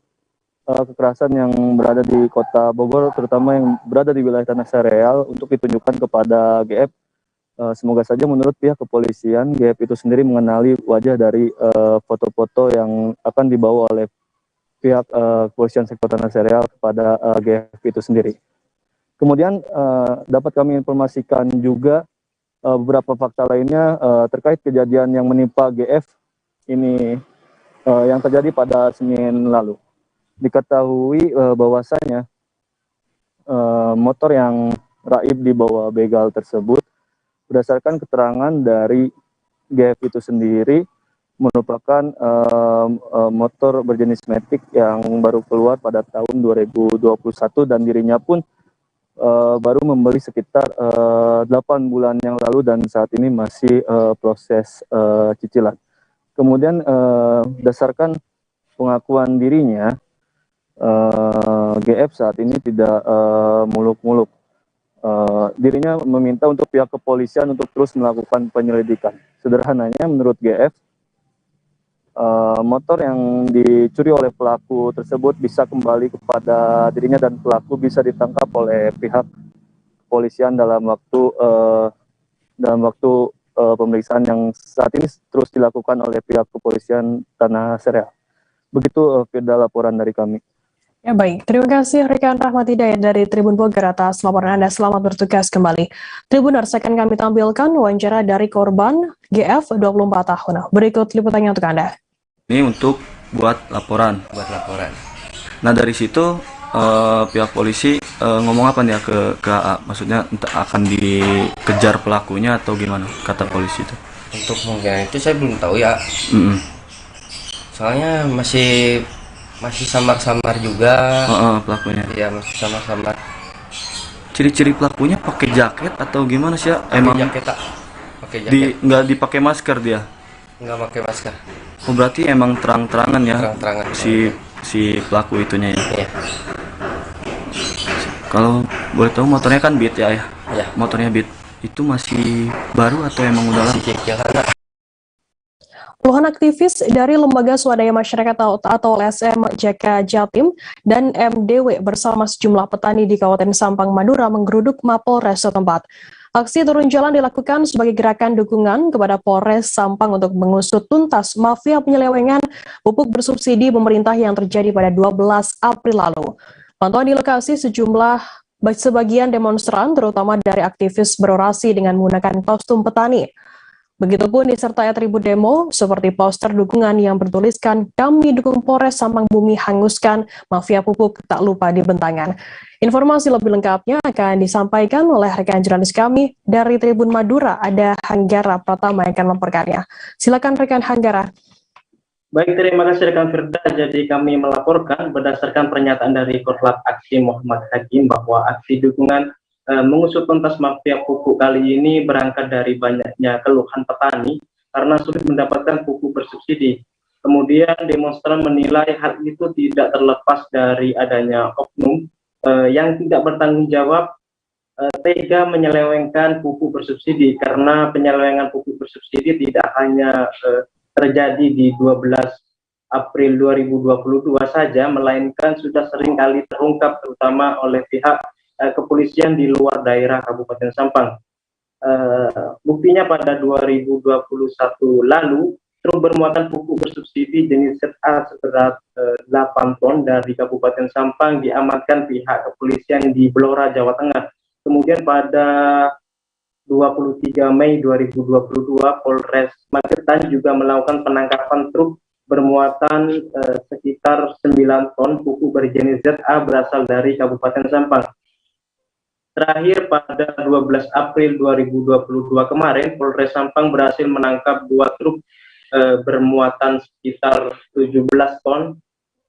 kekerasan yang berada di Kota Bogor, terutama yang berada di wilayah Tanah Sareal, untuk ditunjukkan kepada GF. Semoga saja menurut pihak kepolisian, GF itu sendiri mengenali wajah dari foto-foto yang akan dibawa oleh pihak kepolisian sektor tanah serial kepada GF itu sendiri. Kemudian dapat kami informasikan juga beberapa fakta lainnya terkait kejadian yang menimpa GF ini yang terjadi pada Senin lalu. Diketahui bahwasanya motor yang raib di bawah begal tersebut berdasarkan keterangan dari GF itu sendiri merupakan motor berjenis Matic yang baru keluar pada tahun 2021 dan dirinya pun baru membeli sekitar 8 bulan yang lalu dan saat ini masih proses cicilan. Kemudian berdasarkan pengakuan dirinya, GF saat ini tidak muluk-muluk. Dirinya meminta untuk pihak kepolisian untuk terus melakukan penyelidikan. Sederhananya menurut GF, motor yang dicuri oleh pelaku tersebut bisa kembali kepada dirinya dan pelaku bisa ditangkap oleh pihak kepolisian dalam waktu pemeriksaan yang saat ini terus dilakukan oleh pihak kepolisian Tanah Serial. Begitu Firda laporan dari kami. Ya baik, terima kasih rekan Rahmat Hidayat dari Tribun Bogor atas laporan Anda. Selamat bertugas kembali. Tribuners, akan kami tampilkan wawancara dari korban GF 24 tahun. Berikut liputannya untuk Anda. Ini untuk buat laporan. Nah dari situ pihak polisi ngomong apa nih ya ke AA? Maksudnya akan dikejar pelakunya atau gimana kata polisi itu? Untuk kemungkinan itu saya belum tahu ya. Soalnya masih samar-samar juga. Pelakunya. Iya, masih samar-samar. Ciri-ciri pelakunya pakai jaket atau gimana sih ya? Emang jaket, pakai jaket. Nggak dipakai masker dia? Nggak pakai masker. Oh berarti emang terang-terangan ya? Terang-terangan. Si pelaku itunya ya? Iya. Kalau boleh tahu motornya kan Beat ya? Iya. Motornya Beat itu masih baru atau emang udah lama? Masih Puluhan aktivis dari Lembaga Swadaya Masyarakat atau LSM JK Jatim dan MDW bersama sejumlah petani di Kabupaten Sampang, Madura menggeruduk Mapolres setempat. Aksi turun jalan dilakukan sebagai gerakan dukungan kepada Polres Sampang untuk mengusut tuntas mafia penyelewengan pupuk bersubsidi pemerintah yang terjadi pada 12 April lalu. Pantauan di lokasi sebagian demonstran terutama dari aktivis berorasi dengan menggunakan kostum petani. Begitupun disertai atribut demo seperti poster dukungan yang bertuliskan "Kami dukung Polres Sampang Bumi hanguskan mafia pupuk tak lupa dibentangan". Informasi lebih lengkapnya akan disampaikan oleh rekan jurnalis kami dari Tribun Madura, ada Hanggara Pratama yang akan melaporkannya. Silakan rekan Hanggara. Baik, terima kasih rekan Firda. Jadi kami melaporkan berdasarkan pernyataan dari Korlap Aksi Muhammad Hakim bahwa aksi dukungan mengusut tuntas mafia pupuk kali ini berangkat dari banyaknya keluhan petani karena sulit mendapatkan pupuk bersubsidi. Kemudian demonstran menilai hal itu tidak terlepas dari adanya oknum yang tidak bertanggung jawab tega menyelewengkan pupuk bersubsidi, karena penyelewengan pupuk bersubsidi tidak hanya terjadi di 12 April 2022 saja, melainkan sudah sering kali terungkap terutama oleh pihak kepolisian di luar daerah Kabupaten Sampang. Buktinya pada 2021 lalu, truk bermuatan pupuk bersubsidi jenis ZA seberat 8 ton dari Kabupaten Sampang diamankan pihak kepolisian di Blora, Jawa Tengah. Kemudian pada 23 Mei 2022, Polres Magetan juga melakukan penangkapan truk bermuatan sekitar 9 ton pupuk berjenis ZA berasal dari Kabupaten Sampang. Terakhir pada 12 April 2022 kemarin, Polres Sampang berhasil menangkap 2 truk bermuatan sekitar 17 ton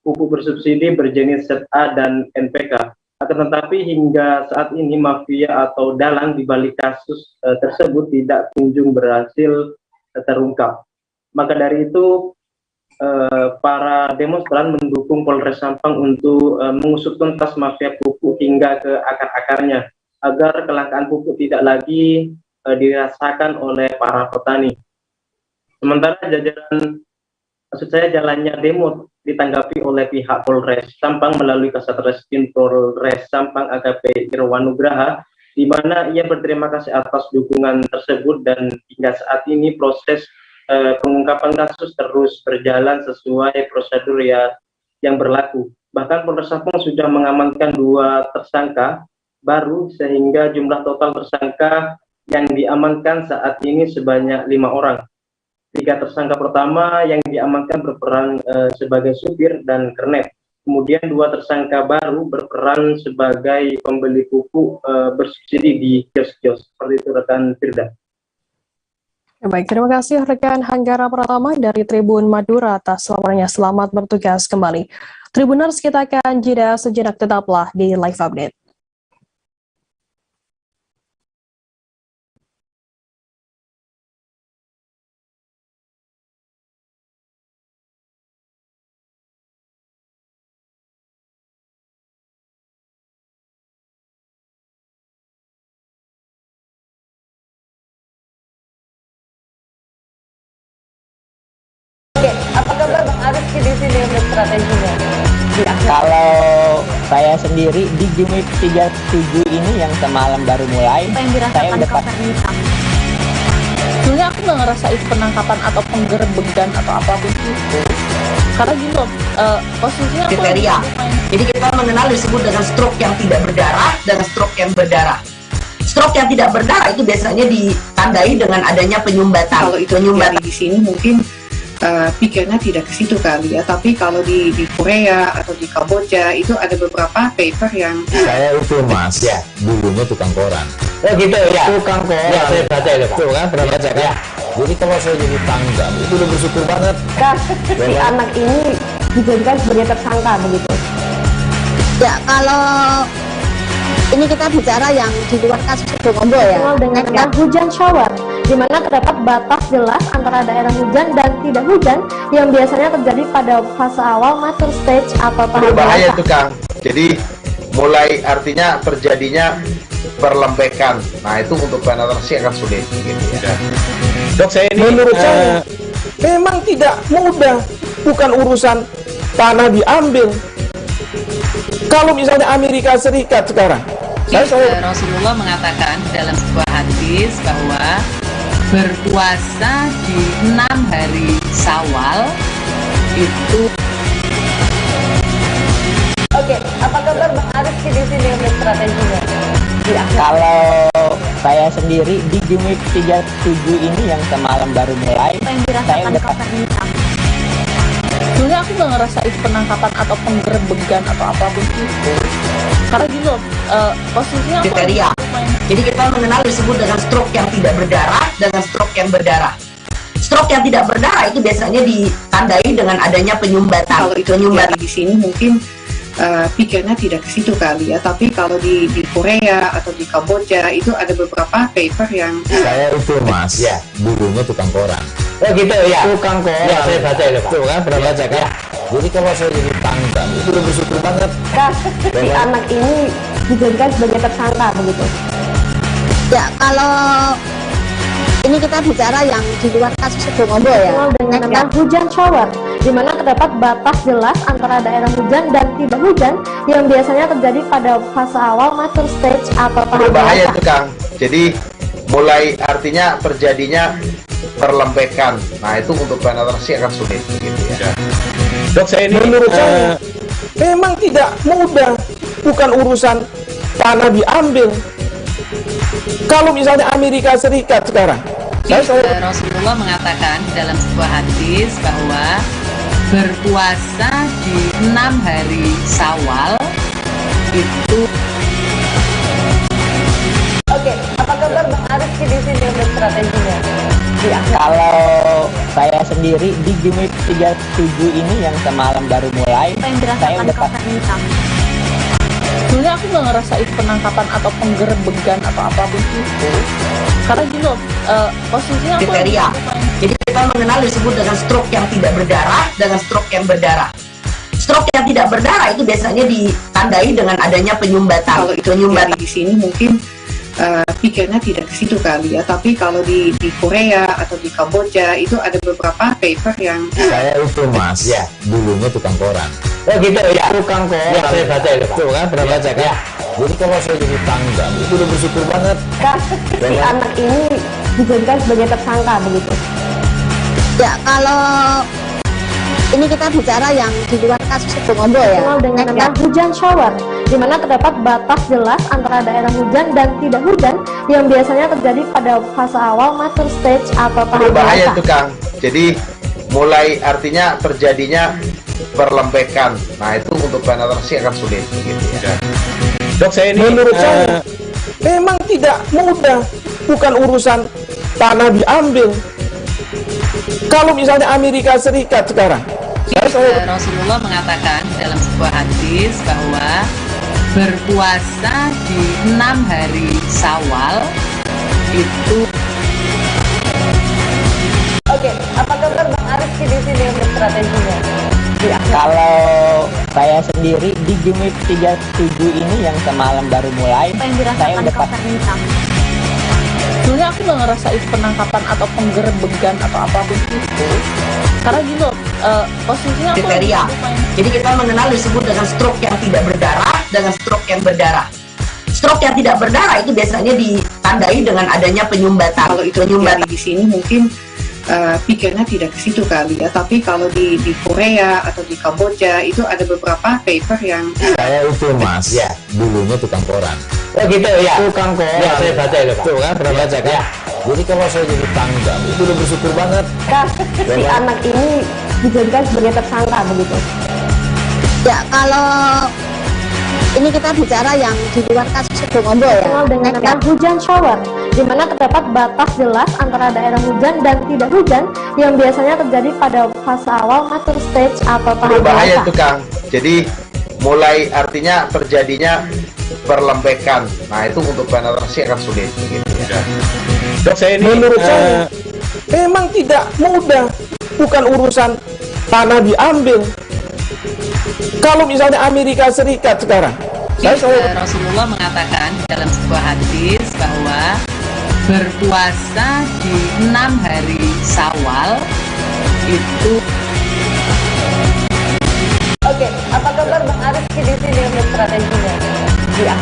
pupuk bersubsidi berjenis ZA dan NPK. Akan tetapi hingga saat ini mafia atau dalang di balik kasus tersebut tidak kunjung berhasil terungkap. Maka dari itu para demonstran mendukung Polres Sampang untuk mengusut tuntas mafia pupuk hingga ke akar-akarnya, agar kelangkaan pupuk tidak lagi dirasakan oleh para petani. Sementara jalannya demo ditanggapi oleh pihak Polres Sampang melalui Kasat Reskrim Polres Sampang AKP Irwan Nugraha, di mana ia berterima kasih atas dukungan tersebut dan hingga saat ini proses pengungkapan kasus terus berjalan sesuai prosedur yang berlaku. Bahkan Polres Sapong sudah mengamankan 2 tersangka baru sehingga jumlah total tersangka yang diamankan saat ini sebanyak 5 orang. 3 tersangka pertama yang diamankan berperan sebagai supir dan kernet. Kemudian 2 tersangka baru berperan sebagai pembeli pupuk bersubsidi di kios-kios. Seperti itu rekan Firda. Baik, terima kasih rekan Hanggara Pratama dari Tribun Madura atas laporannya. Selamat bertugas kembali. Tribuners, kita akan jeda sejenak, tetaplah di Live Update. Apa kabar Bang Arief di sini untuk strateginya? Kalau saya sendiri di game week 37 ini yang semalam baru mulai, saya udah sebenarnya aku nggak ngerasa itu penangkapan atau penggerbegan atau apapun itu, karena gini loh, posisinya kriteria. Jadi kita mengenal disebut dengan stroke yang tidak berdarah dan stroke yang berdarah. Stroke yang tidak berdarah itu biasanya ditandai dengan adanya penyumbatan. Kalau itu penyumbatan di sini mungkin pikirnya tidak ke situ kali ya, tapi kalau di Korea atau di Kamboja itu ada beberapa paper yang saya itu mas ya dulunya tukang koran. Oh gitu ya, tukang koran ya, saya baca itu Pak. Tuh kan pernah baca kan ya. Jadi kalau saya jadi tanggam itu udah bersyukur banget. Si anak ini dijadikan sebagai tersangka begitu. Ya kalau ini kita bicara yang di luar kasus Bogombo ya, dengan hujan shower, di mana terdapat batas jelas antara daerah hujan dan tidak hujan yang biasanya terjadi pada fase awal mature stage atau tahap bahaya itu Kang. Jadi mulai artinya terjadinya perlembekan. Nah itu untuk penetrasi akan sulit gitu ya. Dok, saya ini menurut saya memang tidak mudah, bukan urusan tanah diambil. Kalau misalnya Amerika Serikat sekarang, Rasulullah mengatakan dalam sebuah hadis bahwa berpuasa di 6 hari Syawal itu. Oke, apa kabar Bang Arief di sini untuk strateginya? Kalau saya sendiri di game week 37 ini yang semalam baru mulai, saya udah sebenarnya aku nggak ngerasa itu penangkapan atau penggerbegan atau apapun itu, karena gini loh, posisinya kriteria. Jadi kita mengenal disebut dengan stroke yang tidak berdarah dengan stroke yang berdarah. Stroke yang tidak berdarah itu biasanya ditandai dengan adanya penyumbatan. Kalau itu penyumbatan di sini mungkin pikirnya tidak ke situ kali ya, tapi kalau di Korea atau di Kamboja itu ada beberapa paper yang saya itu mas ya dulunya tukang koran. Oh gitu ya, tukang koran. Ya, saya baca itu Pak. Tuh kan pernah baca kan ya. Jadi kalau saya jadi tanggam itu udah bersyukur banget. Si anak ini dijadikan sebagai tersangka begitu. Ya kalau ini kita bicara yang di luar kasus Bogombo ya, dengan hujan shower, di mana terdapat batas jelas antara daerah hujan dan tidak hujan yang biasanya terjadi pada fase awal mature stage atau tahap bahaya itu Kang. Jadi mulai artinya terjadinya perlembekan. Nah itu untuk penetrasi akan sulit gitu ya. Dok, saya ini menurut saya memang tidak mudah, bukan urusan tanah diambil. Kalau misalnya Amerika Serikat sekarang, Rasulullah mengatakan dalam sebuah hadis bahwa berpuasa di 6 hari Syawal itu. Oke, apa kabar Bang Arief di sini untuk strateginya? Kalau saya sendiri di game week 37 ini yang semalam baru mulai, saya udah sebenarnya aku nggak ngerasa itu penangkapan atau penggerbegan atau apapun itu, karena gini loh, posisinya kriteria. Jadi kita mengenal disebut dengan stroke yang tidak berdarah dengan stroke yang berdarah. Stroke yang tidak berdarah itu biasanya ditandai dengan adanya penyumbatan. Kalau itu penyumbatan di sini mungkin pikirnya tidak ke situ kali ya, tapi kalau di Korea atau di Kamboja itu ada beberapa paper yang saya itu mas ya dulunya tukang koran. Oh gitu ya, tukang koran. Ya, saya baca itu Pak. Tuh kan pernah baca kan ya. Jadi kalau saya jadi tanggam itu udah bersyukur banget. Si anak ini dijadikan sebagai tersangka begitu. Ya kalau Ini kita bicara yang di luar kasus Bongombo ya. Kenal dengan nama hujan shower, di mana terdapat batas jelas antara daerah hujan dan tidak hujan yang biasanya terjadi pada fase awal mature stage atau tahap bahaya dewasa. itu Kang. Jadi mulai artinya terjadinya perlembekan. Nah itu untuk penetrasi akan sulit gitu ya. Dok, saya ini menurut saya memang tidak mudah, bukan urusan tanah diambil. Kalau misalnya Amerika Serikat sekarang, Rasulullah mengatakan dalam sebuah hadis bahwa berpuasa di 6 hari Syawal itu. Oke, apa kabar Bang Arifki di sini untuk strateginya? Kalau saya sendiri di Gimik 37 ini yang semalam baru mulai, Apa yang saya dirasakan udah Kak Fernita? Sebenarnya aku nggak ngerasain penangkapan atau penggerebekan atau apapun itu, karena gini loh, posisinya aku Kriteria. Jadi kita mengenal disebut dengan stroke yang tidak berdarah dengan stroke yang berdarah. Stroke yang tidak berdarah itu biasanya ditandai dengan adanya penyumbatan. Kalau itu terjadi di sini mungkin pikirnya tidak ke situ kali ya, tapi kalau di Korea atau di Kamboja itu ada beberapa paper yang Saya itu Mas, ya, dulunya tukang koran. Oh gitu ya. Tukang koran. Ya, saya baca itu, Pak. Tuh kan, pernah baca kan? Ya. Jadi kalau saya jadi tanggal, itu udah bersyukur banget. Si anak ini dijadikan sebagai tersangka begitu. Ya, kalau ini kita bicara yang di luar kasus Bongombo ya. Kenal dengan nama hujan shower, di mana terdapat batas jelas antara daerah hujan dan tidak hujan yang biasanya terjadi pada fase awal mature stage atau tahap Bahaya dewasa. itu Kang. Jadi mulai artinya terjadinya perlembekan. Nah itu untuk penetrasi akan sulit gitu ya. Dok, saya ini menurut saya memang tidak mudah, bukan urusan tanah diambil. Kalau misalnya Amerika Serikat sekarang, Rasulullah mengatakan dalam sebuah hadis bahwa berpuasa di 6 hari Syawal itu. Oke, apa kabar Bang Arifki di sini untuk strateginya?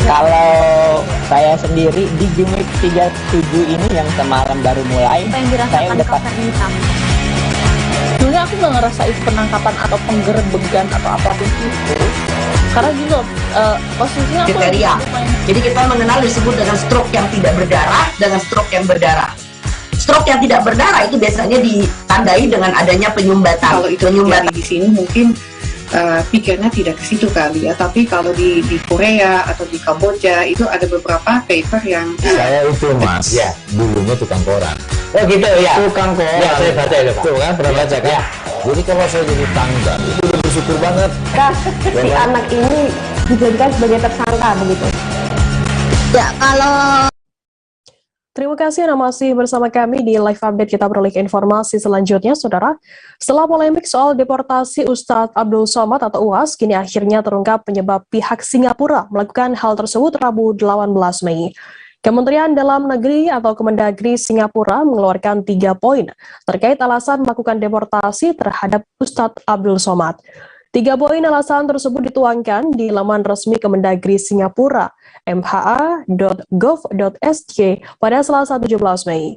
Kalau saya sendiri di Gimik 37 ini yang semalam baru mulai, Apa yang saya dirasakan udah Kak Fernita? Sebenarnya aku nggak ngerasain penangkapan atau penggerebekan atau apapun itu, karena gini loh, posisinya aku Kriteria. Jadi kita mengenal disebut dengan stroke yang tidak berdarah dengan stroke yang berdarah. Stroke yang tidak berdarah itu biasanya ditandai dengan adanya penyumbatan. kalau itu terjadi di sini mungkin pikirnya tidak ke situ kali ya, tapi kalau di Korea atau di Kamboja itu ada beberapa paper yang Saya itu Mas, ya, dulunya tukang koran. Oh gitu ya. Tukang koran. Ya, saya baca itu, Pak. Tuh kan, pernah baca kan? Ya. Jadi kalau saya jadi tanggal, itu udah bersyukur banget. Si anak ini dijadikan sebagai tersangka begitu. Ya, kalau Terima kasih Anda masih bersama kami di live update. Kita beralih ke informasi selanjutnya, Saudara. Setelah polemik soal deportasi Ustadz Abdul Somad atau UAS, kini akhirnya terungkap penyebab pihak Singapura melakukan hal tersebut Rabu 18 Mei. Kementerian Dalam Negeri atau Kemendagri Singapura mengeluarkan 3 poin terkait alasan melakukan deportasi terhadap Ustadz Abdul Somad. 3 poin alasan tersebut dituangkan di laman resmi Kemendagri Singapura, mha.gov.sg pada Selasa 17 Mei.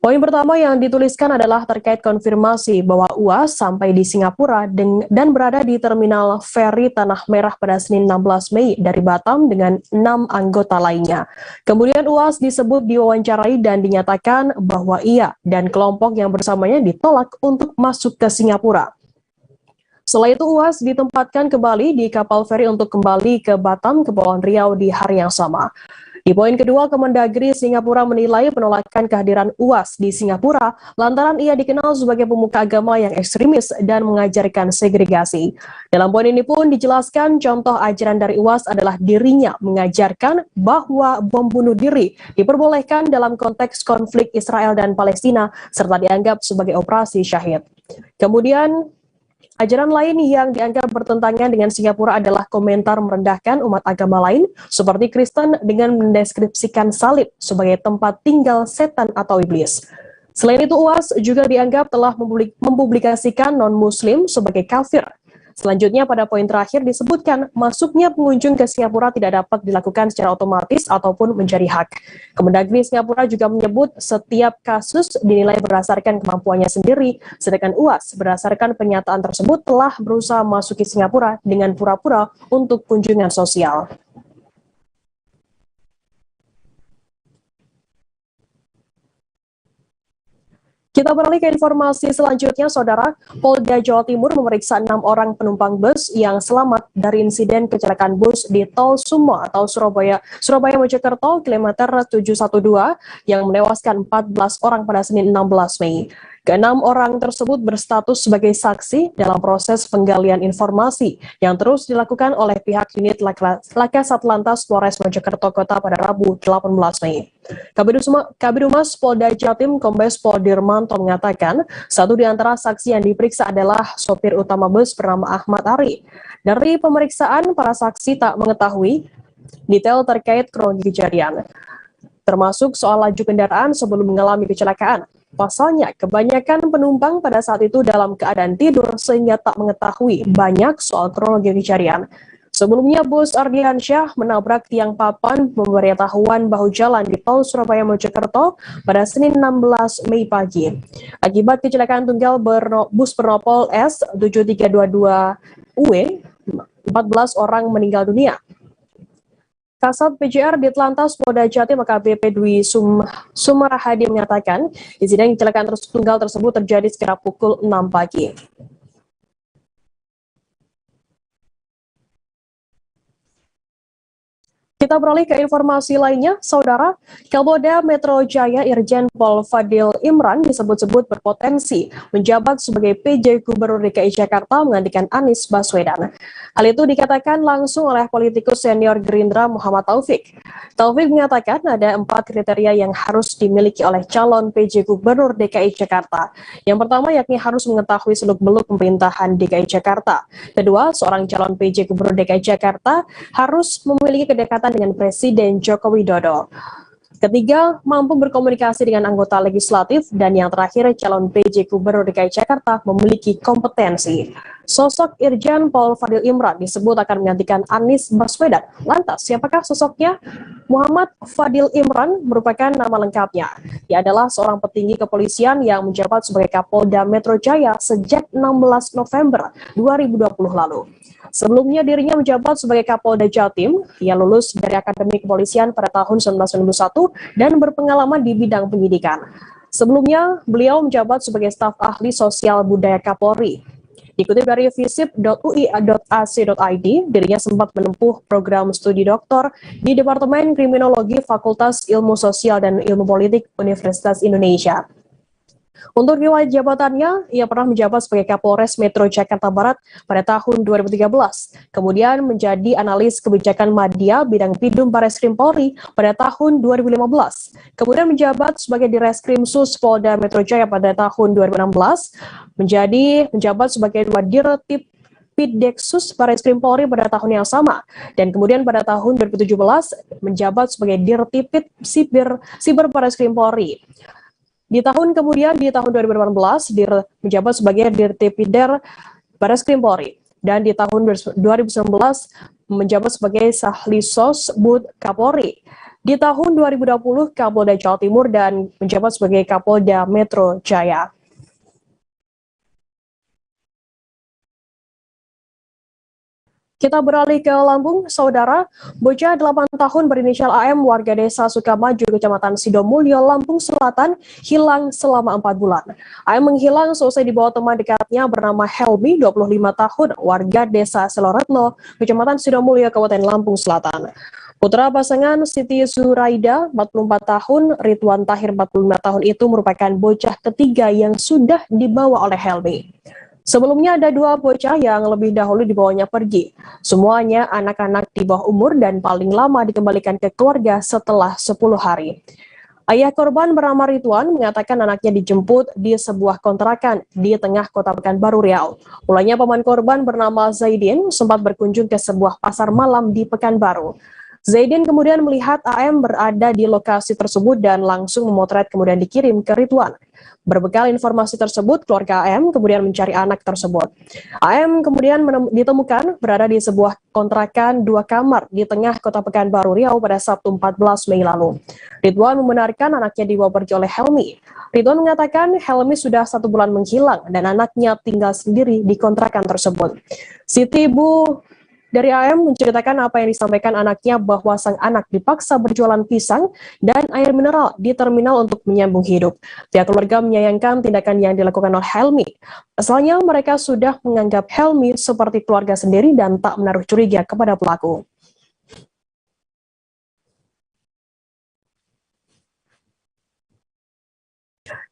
Poin pertama yang dituliskan adalah terkait konfirmasi bahwa UAS sampai di Singapura dan berada di Terminal Feri Tanah Merah pada Senin 16 Mei dari Batam dengan 6 anggota lainnya. Kemudian UAS disebut diwawancarai dan dinyatakan bahwa ia dan kelompok yang bersamanya ditolak untuk masuk ke Singapura. Setelah itu UAS ditempatkan kembali di kapal feri untuk kembali ke Batam, Kepulauan Riau di hari yang sama. Di poin kedua, Kemendagri Singapura menilai penolakan kehadiran UAS di Singapura lantaran ia dikenal sebagai pemuka agama yang ekstremis dan mengajarkan segregasi. Dalam poin ini pun dijelaskan contoh ajaran dari UAS adalah dirinya mengajarkan bahwa bom bunuh diri diperbolehkan dalam konteks konflik Israel dan Palestina serta dianggap sebagai operasi syahid. Kemudian, ajaran lain yang dianggap bertentangan dengan Singapura adalah komentar merendahkan umat agama lain seperti Kristen dengan mendeskripsikan salib sebagai tempat tinggal setan atau iblis. Selain itu, UAS juga dianggap telah mempublikasikan non-muslim sebagai kafir. Selanjutnya, pada poin terakhir disebutkan masuknya pengunjung ke Singapura tidak dapat dilakukan secara otomatis ataupun menjadi hak. Kemendagri Singapura juga menyebut setiap kasus dinilai berdasarkan kemampuannya sendiri, sedangkan UAS berdasarkan pernyataan tersebut telah berusaha masuki Singapura dengan pura-pura untuk kunjungan sosial. Kita beralih ke informasi selanjutnya, Saudara. Polda Jawa Timur memeriksa 6 orang penumpang bus yang selamat dari insiden kecelakaan bus di Tol Sumo atau Surabaya Mojokerto kilometer 712 yang menewaskan 14 orang pada Senin 16 Mei. Keenam orang tersebut berstatus sebagai saksi dalam proses penggalian informasi yang terus dilakukan oleh pihak unit Laka Satlantas Polres Mojokerto Kota pada Rabu 18 Mei. Kabid Humas Polda Jatim Kombes Pol Dirmanto mengatakan satu di antara saksi yang diperiksa adalah sopir utama bus bernama Ahmad Ari. Dari pemeriksaan, para saksi tak mengetahui detail terkait kronologi kejadian, termasuk soal laju kendaraan sebelum mengalami kecelakaan. Pasalnya, kebanyakan penumpang pada saat itu dalam keadaan tidur sehingga tak mengetahui banyak soal kronologi kejadian. Sebelumnya, bus Ardiansyah menabrak tiang papan pemberitahuan bahu jalan di Tol Surabaya Mojokerto pada Senin 16 Mei pagi. Akibat kecelakaan tunggal bus bernopol S7322UW, 14 orang meninggal dunia. Kasat PJR Ditlantas Polda Jatim AKBP Dwi Sumarahadi mengatakan insiden kecelakaan tunggal tersebut terjadi sekitar pukul 6 pagi. Kita beralih ke informasi lainnya, Saudara. Kapolda Metro Jaya Irjen Pol Fadil Imran disebut-sebut berpotensi menjabat sebagai PJ Gubernur DKI Jakarta menggantikan Anies Baswedan. Hal itu dikatakan langsung oleh politikus senior Gerindra Muhammad Taufik. Taufik mengatakan ada 4 kriteria yang harus dimiliki oleh calon PJ Gubernur DKI Jakarta. Yang pertama yakni harus mengetahui seluk-beluk pemerintahan DKI Jakarta. Kedua, seorang calon PJ Gubernur DKI Jakarta harus memiliki kedekatan dengan Presiden Joko Widodo. Ketiga, mampu berkomunikasi dengan anggota legislatif. Dan yang terakhir, calon PJ Gubernur DKI Jakarta memiliki kompetensi. Sosok Irjen Pol Fadil Imran disebut akan menggantikan Anies Baswedan. Lantas, siapakah sosoknya? Muhammad Fadil Imran merupakan nama lengkapnya. Dia adalah seorang petinggi kepolisian yang menjabat sebagai Kapolda Metro Jaya sejak 16 November 2020 lalu. Sebelumnya dirinya menjabat sebagai Kapolda Jatim. Ia lulus dari Akademi Kepolisian pada tahun 1991 dan berpengalaman di bidang penyidikan. Sebelumnya, beliau menjabat sebagai staf ahli sosial budaya Kapolri. Dikutip dari visip.ui.ac.id, dirinya sempat menempuh program studi doktor di Departemen Kriminologi Fakultas Ilmu Sosial dan Ilmu Politik Universitas Indonesia. Untuk riwayat jabatannya, ia pernah menjabat sebagai Kapolres Metro Jakarta Barat pada tahun 2013. Kemudian menjadi analis kebijakan media bidang Bidum Bareskrim Polri pada tahun 2015. Kemudian menjabat sebagai Direskrim Sus Polda Metro Jaya pada tahun 2016. Menjabat sebagai Dirtip Pideksus Bareskrim Polri pada tahun yang sama. Dan kemudian pada tahun 2017 menjabat sebagai Dirtipid Siber Bareskrim Polri. Di tahun 2018, menjabat sebagai Dirtipidder Bareskrim Polri. Dan di tahun 2019, menjabat sebagai Sahlisos Bud Kapolri. Di tahun 2020, Kapolda Jawa Timur dan menjabat sebagai Kapolda Metro Jaya. Kita beralih ke Lampung, Saudara. Bocah 8 tahun berinisial AM warga desa Sukamaju, Kecamatan Sidomulyo, Lampung Selatan, hilang selama 4 bulan. AM menghilang selesai dibawa teman dekatnya bernama Helmi, 25 tahun, warga desa Seloretno, Kecamatan Sidomulyo, Kabupaten Lampung Selatan. Putra pasangan Siti Zuraida, 44 tahun, Ridwan Tahir, 45 tahun itu merupakan bocah ketiga yang sudah dibawa oleh Helmi. Sebelumnya ada 2 bocah yang lebih dahulu dibawanya pergi. Semuanya anak-anak di bawah umur dan paling lama dikembalikan ke keluarga setelah 10 hari. Ayah korban bernama Ridwan mengatakan anaknya dijemput di sebuah kontrakan di tengah kota Pekanbaru Riau. Mulanya paman korban bernama Zaidin sempat berkunjung ke sebuah pasar malam di Pekanbaru. Zaidin kemudian melihat AM berada di lokasi tersebut dan langsung memotret kemudian dikirim ke Ridwan. Berbekal informasi tersebut, keluarga AM kemudian mencari anak tersebut. AM kemudian ditemukan berada di sebuah kontrakan 2 kamar di tengah Kota Pekanbaru Riau pada Sabtu 14 Mei lalu. Ridwan membenarkan anaknya dibawa pergi oleh Helmi. Ridwan mengatakan Helmi sudah 1 bulan menghilang dan anaknya tinggal sendiri di kontrakan tersebut. Siti, ibu dari AM, menceritakan apa yang disampaikan anaknya bahwa sang anak dipaksa berjualan pisang dan air mineral di terminal untuk menyambung hidup. Pihak keluarga menyayangkan tindakan yang dilakukan oleh Helmi. Asalnya mereka sudah menganggap Helmi seperti keluarga sendiri dan tak menaruh curiga kepada pelaku.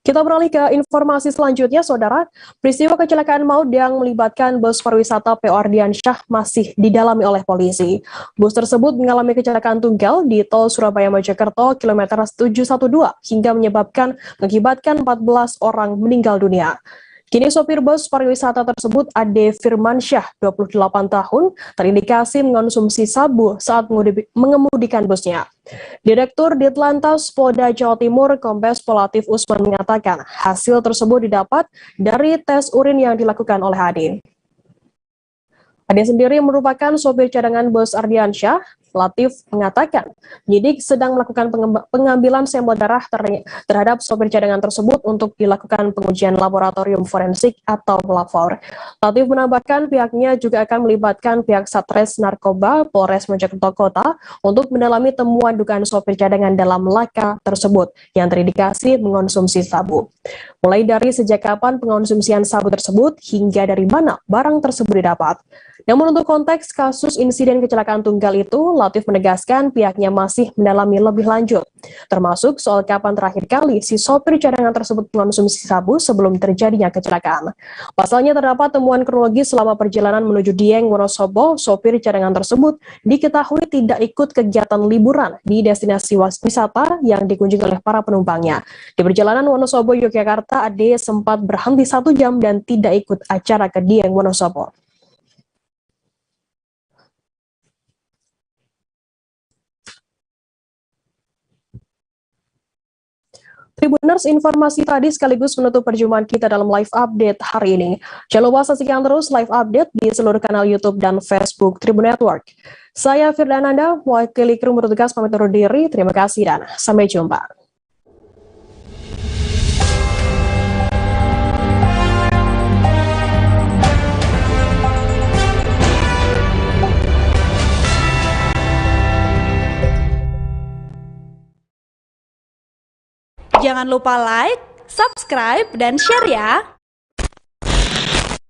Kita beralih ke informasi selanjutnya, Saudara. Peristiwa kecelakaan maut yang melibatkan bus pariwisata PO Ardiansyah masih didalami oleh polisi. Bus tersebut mengalami kecelakaan tunggal di tol Surabaya-Mojokerto kilometer 712 hingga mengakibatkan 14 orang meninggal dunia. Kini sopir bus pariwisata tersebut Ade Firmansyah, 28 tahun, terindikasi mengonsumsi sabu saat mengemudikan busnya. Direktur Ditlantas Polda Jawa Timur, Kombes Pol Latif Usman mengatakan hasil tersebut didapat dari tes urin yang dilakukan oleh Ade. Ade sendiri merupakan sopir cadangan bus Ardiansyah. Latif mengatakan penyidik sedang melakukan pengambilan sampel darah terhadap sopir cadangan tersebut untuk dilakukan pengujian laboratorium forensik atau pelapor. Latif menambahkan pihaknya juga akan melibatkan pihak Satres Narkoba Polres Mojokerto Kota untuk mendalami temuan dugaan sopir cadangan dalam laka tersebut yang terindikasi mengonsumsi sabu. Mulai dari sejak kapan pengonsumsian sabu tersebut hingga dari mana barang tersebut didapat. Namun untuk konteks kasus insiden kecelakaan tunggal itu, Latif menegaskan pihaknya masih mendalami lebih lanjut, termasuk soal kapan terakhir kali si sopir cadangan tersebut mengonsumsi sabu sebelum terjadinya kecelakaan. Pasalnya terdapat temuan kronologis selama perjalanan menuju Dieng, Wonosobo, sopir cadangan tersebut diketahui tidak ikut kegiatan liburan di destinasi wisata yang dikunjungi oleh para penumpangnya. Di perjalanan Wonosobo, Yogyakarta, Ade sempat berhenti 1 jam dan tidak ikut acara ke Dieng, Wonosobo. Tribuners, informasi tadi sekaligus menutup perjumpaan kita dalam live update hari ini. Jangan lupa saksikan terus live update di seluruh kanal YouTube dan Facebook Tribun Network. Saya Firdananda, wakili kru bertugas pamit undur diri. Terima kasih dan sampai jumpa. Jangan lupa like, subscribe, dan share ya!